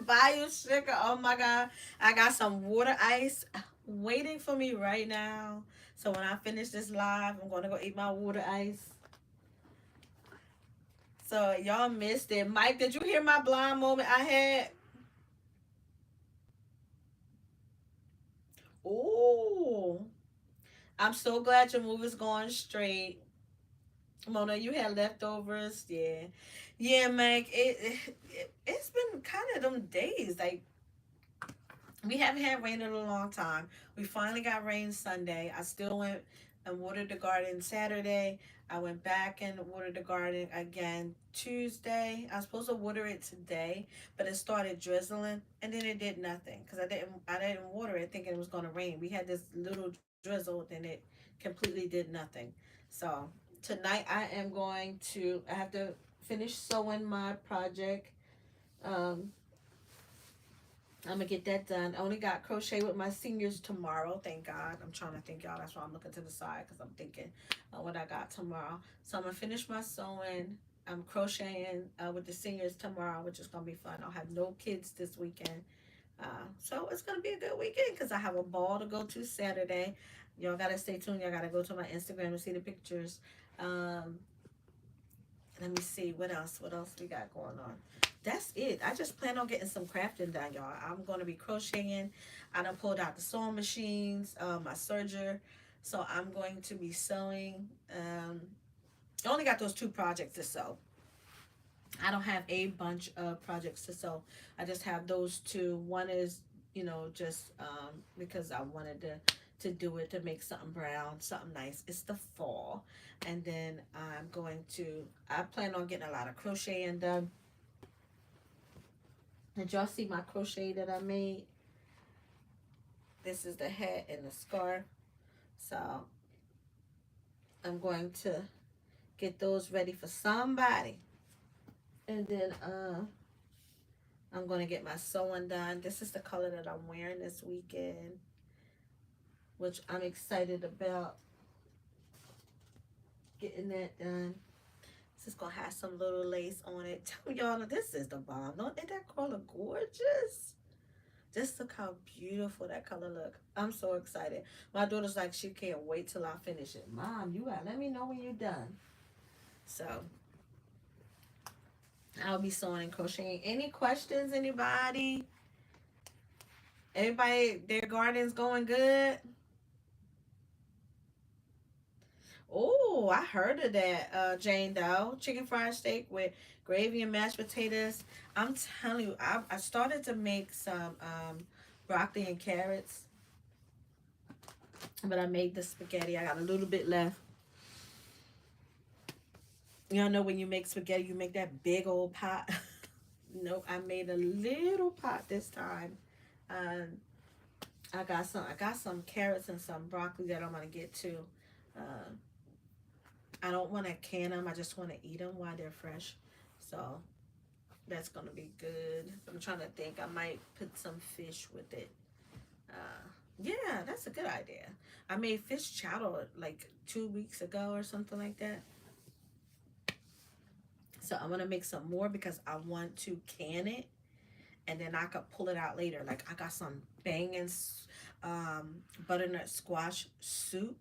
Speaker 1: Bayou Sugar. Oh my God. I got some water ice waiting for me right now. So when I finish this live, I'm going to go eat my water ice. So y'all missed it. Mike, did you hear my blind moment I had? Ooh. I'm so glad your move is going straight. Mona, you had leftovers. Yeah. Yeah, Mike. It's been kind of them days. Like, we haven't had rain in a long time. We finally got rain Sunday. I still went and watered the garden Saturday. I went back and watered the garden again Tuesday. I was supposed to water it today, but it started drizzling and then it did nothing because I didn't water it thinking it was going to rain. We had this little drizzle and it completely did nothing. So tonight I have to finish sewing my project. Um, I'm gonna get that done. I only got crochet with my seniors tomorrow. Thank God. I'm trying to think, y'all. That's why I'm looking to the side because I'm thinking what I got tomorrow. So I'm gonna finish my sewing. I'm crocheting with the seniors tomorrow, which is gonna be fun. I'll have no kids this weekend, so it's gonna be a good weekend because I have a ball to go to Saturday. Y'all gotta stay tuned. Y'all gotta go to my Instagram and see the pictures. Um, Let me see what else. What else we got going on? That's it. I just plan on getting some crafting done, y'all. I'm going to be crocheting. I done pulled out the sewing machines, my serger. So I'm going to be sewing. I only got those two projects to sew. I don't have a bunch of projects to sew. I just have those two. One is, just because I wanted to do it to make something brown, something nice. It's the fall. And then I plan on getting a lot of crocheting done. Did y'all see my crochet that I made? This is the hat and the scarf. So I'm going to get those ready for somebody. And then I'm going to get my sewing done. This is the color that I'm wearing this weekend, which I'm excited about getting that done. This is going to have some little lace on it. Tell y'all, this is the bomb. Ain't that color gorgeous? Just look how beautiful that color look. I'm so excited. My daughter's like, she can't wait till I finish it. Mom, you gotta let me know when you're done. So I'll be sewing and crocheting. Any questions, anybody? Everybody, their garden's going good? Oh, I heard of that, Jane Doe. Chicken fried steak with gravy and mashed potatoes. I'm telling you, I started to make some broccoli and carrots, but I made the spaghetti. I got a little bit left. Y'all know when you make spaghetti, you make that big old pot. Nope, I made a little pot this time. Um, I got some carrots and some broccoli that I'm gonna get to. Uh, I don't want to can them. I just want to eat them while they're fresh. So that's gonna be good. I'm trying to think. I might put some fish with it. Uh, yeah, that's a good idea. I made fish chowder like 2 weeks ago or something like that. So I'm gonna make some more because I want to can it and then I could pull it out later. Like I got some banging butternut squash soup.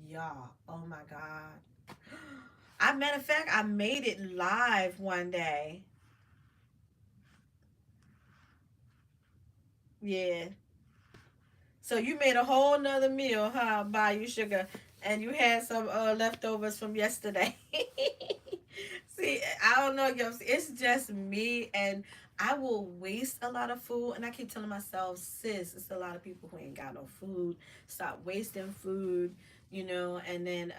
Speaker 1: Yeah. Oh my god. I matter of fact, I made it live one day. Yeah. So you made a whole nother meal, huh? By you sugar, and you had some leftovers from yesterday. See, I don't know, yo. It's just me, and I will waste a lot of food. And I keep telling myself, sis, it's a lot of people who ain't got no food. Stop wasting food, you know. And then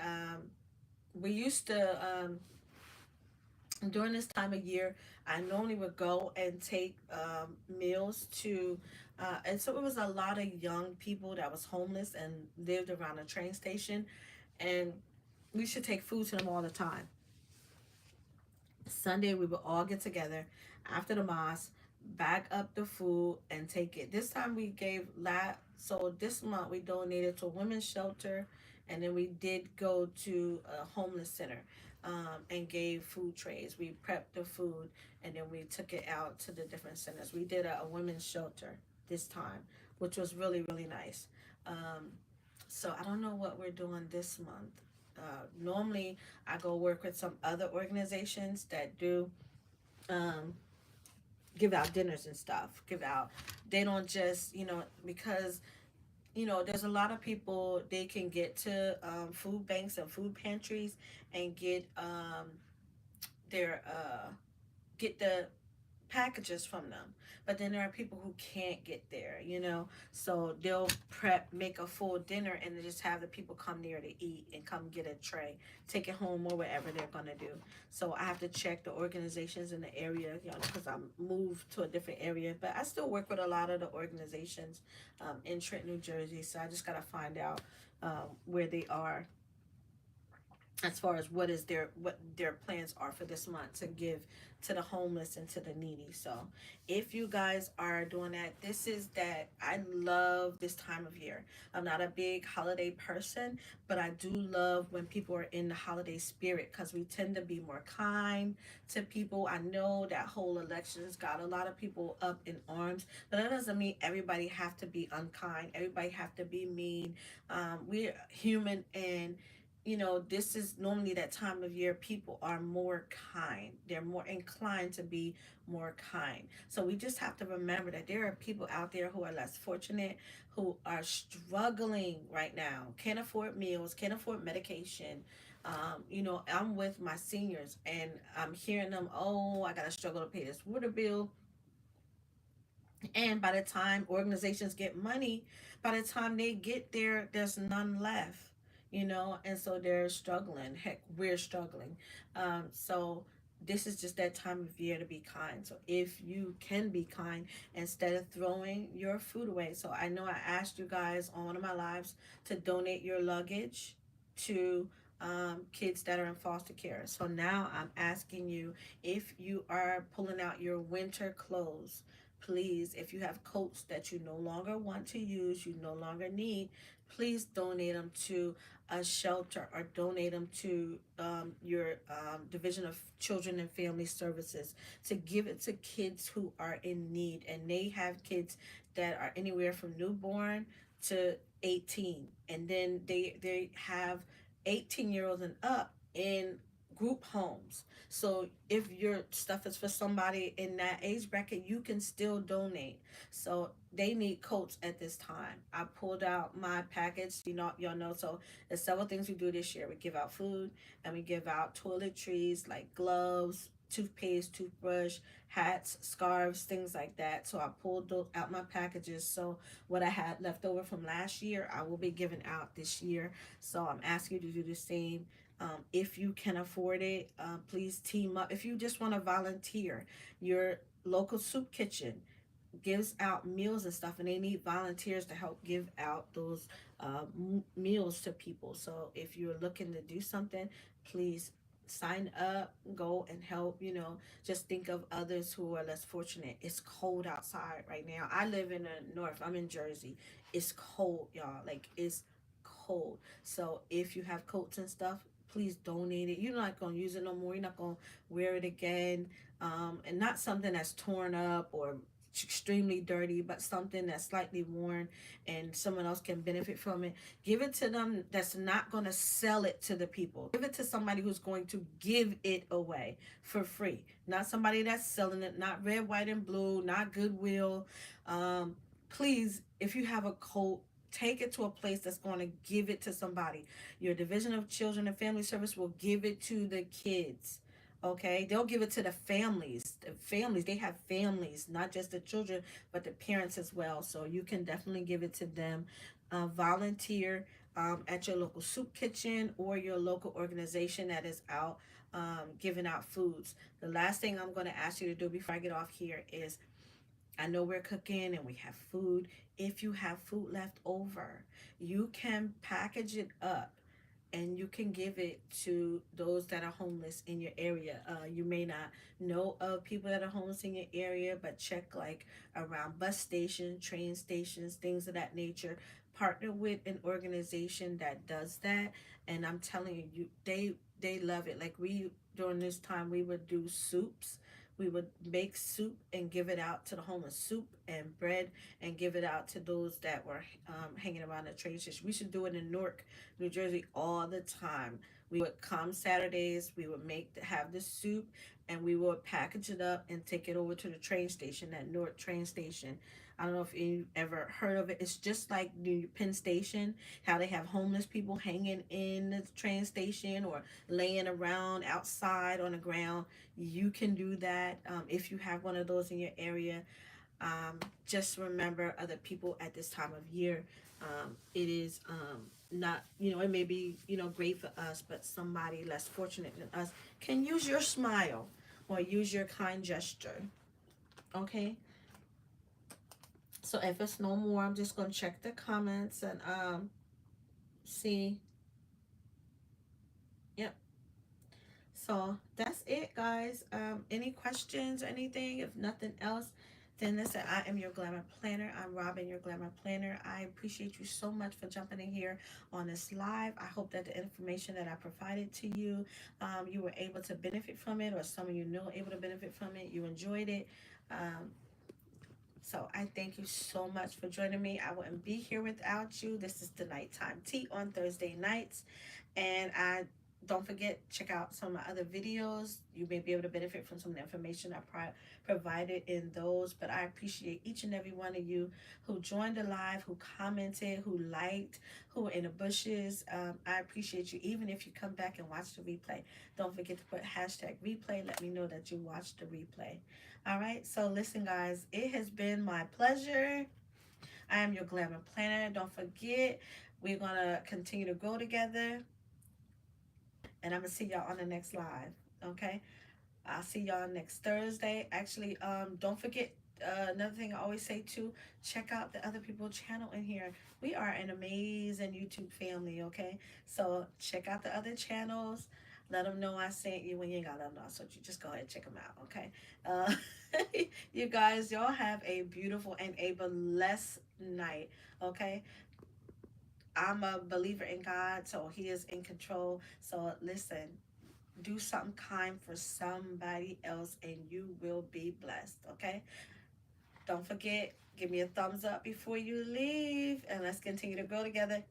Speaker 1: we used to during this time of year, I normally would go and take meals to, and so it was a lot of young people that was homeless and lived around the train station, and we should take food to them all the time. Sunday, we would all get together after the mosque, bag up the food, and take it. This time we gave so this month we donated to a women's shelter, and then we did go to a homeless center and gave food trays. We prepped the food, and then we took it out to the different centers. We did a women's shelter this time, which was really, really nice. Um, so I don't know what we're doing this month. Normally, I go work with some other organizations that do um, give out dinners and stuff. Give out. They don't just because there's a lot of people they can get to food banks and food pantries and their get the packages from them. But then there are people who can't get there, so they'll make a full dinner and then just have the people come there to eat and come get a tray, take it home or whatever they're gonna do. So I have to check the organizations in the area, because I moved to a different area, but I still work with a lot of the organizations in Trenton, New Jersey. So I just gotta find out where they are as far as what their plans are for this month to give to the homeless and to the needy. So if you guys are doing that, this is that I love this time of year. I'm not a big holiday person, but I do love when people are in the holiday spirit because we tend to be more kind to people. I know that whole elections got a lot of people up in arms, but that doesn't mean everybody have to be unkind, everybody have to be mean. We're human, and this is normally that time of year people are more kind. They're more inclined to be more kind. So we just have to remember that there are people out there who are less fortunate, who are struggling right now, can't afford meals, can't afford medication. I'm with my seniors and I'm hearing them, oh, I gotta struggle to pay this water bill. And by the time organizations get money, by the time they get there, there's none left, and so they're struggling. Heck, we're struggling. So this is just that time of year to be kind. So if you can be kind instead of throwing your food away. So I know I asked you guys on one of my lives to donate your luggage to kids that are in foster care. So now I'm asking you, if you are pulling out your winter clothes, please, if you have coats that you no longer want to use, you no longer need, please donate them to a shelter or donate them to your Division of Children and Family Services to give it to kids who are in need. And they have kids that are anywhere from newborn to 18. And then they have 18-year-olds and up in group homes. So if your stuff is for somebody in that age bracket, you can still donate. So they need coats at this time. I pulled out my package, y'all know. So there's several things we do this year. We give out food and we give out toiletries like gloves, toothpaste, toothbrush, hats, scarves, things like that. So I pulled out my packages. So what I had left over from last year, I will be giving out this year. So I'm asking you to do the same. If you can afford it, please team up. If you just want to volunteer, your local soup kitchen gives out meals and stuff, and they need volunteers to help give out those meals to people. So if you're looking to do something, please sign up, go and help. Just think of others who are less fortunate. It's cold outside right now. I live in the north. I'm in Jersey. It's cold, y'all. Like, it's cold. So if you have coats and stuff, please donate it. You're not gonna use it no more. You're not gonna wear it again. And not something that's torn up or extremely dirty, but something that's slightly worn and someone else can benefit from it. Give it to them that's not going to sell it to the people. Give it to somebody who's going to give it away for free. Not somebody that's selling it, not red, white, and blue, not Goodwill. Please, if you have a coat, take it to a place that's going to give it to somebody. Your Division of Children and Family Service will give it to the kids. Okay, they'll give it to the families. The families, they have families, not just the children, but the parents as well. So you can definitely give it to them. Volunteer at your local soup kitchen or your local organization that is out giving out foods. The last thing I'm going to ask you to do before I get off here is, I know we're cooking and we have food. If you have food left over, you can package it up and you can give it to those that are homeless in your area. You may not know of people that are homeless in your area, but check like around bus stations, train stations, things of that nature. Partner with an organization that does that, and I'm telling you, they love it. Like, we during this time we would do soups. We would make soup and give it out to the homeless, soup and bread, and give it out to those that were hanging around the train station. We should do it in Newark, New Jersey all the time. We would come Saturdays, we would have the soup, and we would package it up and take it over to the train station, that Newark train station. I don't know if you ever heard of it. It's just like the Penn Station, how they have homeless people hanging in the train station or laying around outside on the ground. You can do that if you have one of those in your area. Just remember other people at this time of year. It is not, it may be, great for us, but somebody less fortunate than us can use your smile or use your kind gesture. Okay? So if it's no more, I'm just going to check the comments and see. Yep. So that's it, guys. Any questions or anything? If nothing else, then listen, I am your Glamour Planner. I'm Robin, your Glamour Planner. I appreciate you so much for jumping in here on this live. I hope that the information that I provided to you, you were able to benefit from it, or some of you know able to benefit from it. You enjoyed it. So I thank you so much for joining me. I wouldn't be here without you. This is the nighttime tea on Thursday nights. And I don't forget, check out some of my other videos. You may be able to benefit from some of the information I provided in those. But I appreciate each and every one of you who joined the live, who commented, who liked, who were in the bushes. I appreciate you. Even if you come back and watch the replay, don't forget to put hashtag replay. Let me know that you watched the replay. All right. So listen, guys, it has been my pleasure. I am your Glamour Planner. Don't forget, we're going to continue to grow together. And I'm going to see y'all on the next live. Okay? I'll see y'all next Thursday. Actually, don't forget, another thing I always say too, check out the other people's channel in here. We are an amazing YouTube family, okay? So check out the other channels. Let them know I sent you when you ain't got to let them know. So you just go ahead and check them out, okay? Uh, you guys, y'all have a beautiful and a blessed night, okay? I'm a believer in God, so He is in control. So listen, do something kind for somebody else and you will be blessed, okay? Don't forget, give me a thumbs up before you leave and let's continue to grow together.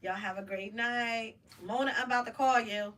Speaker 1: Y'all have a great night. Mona, I'm about to call you.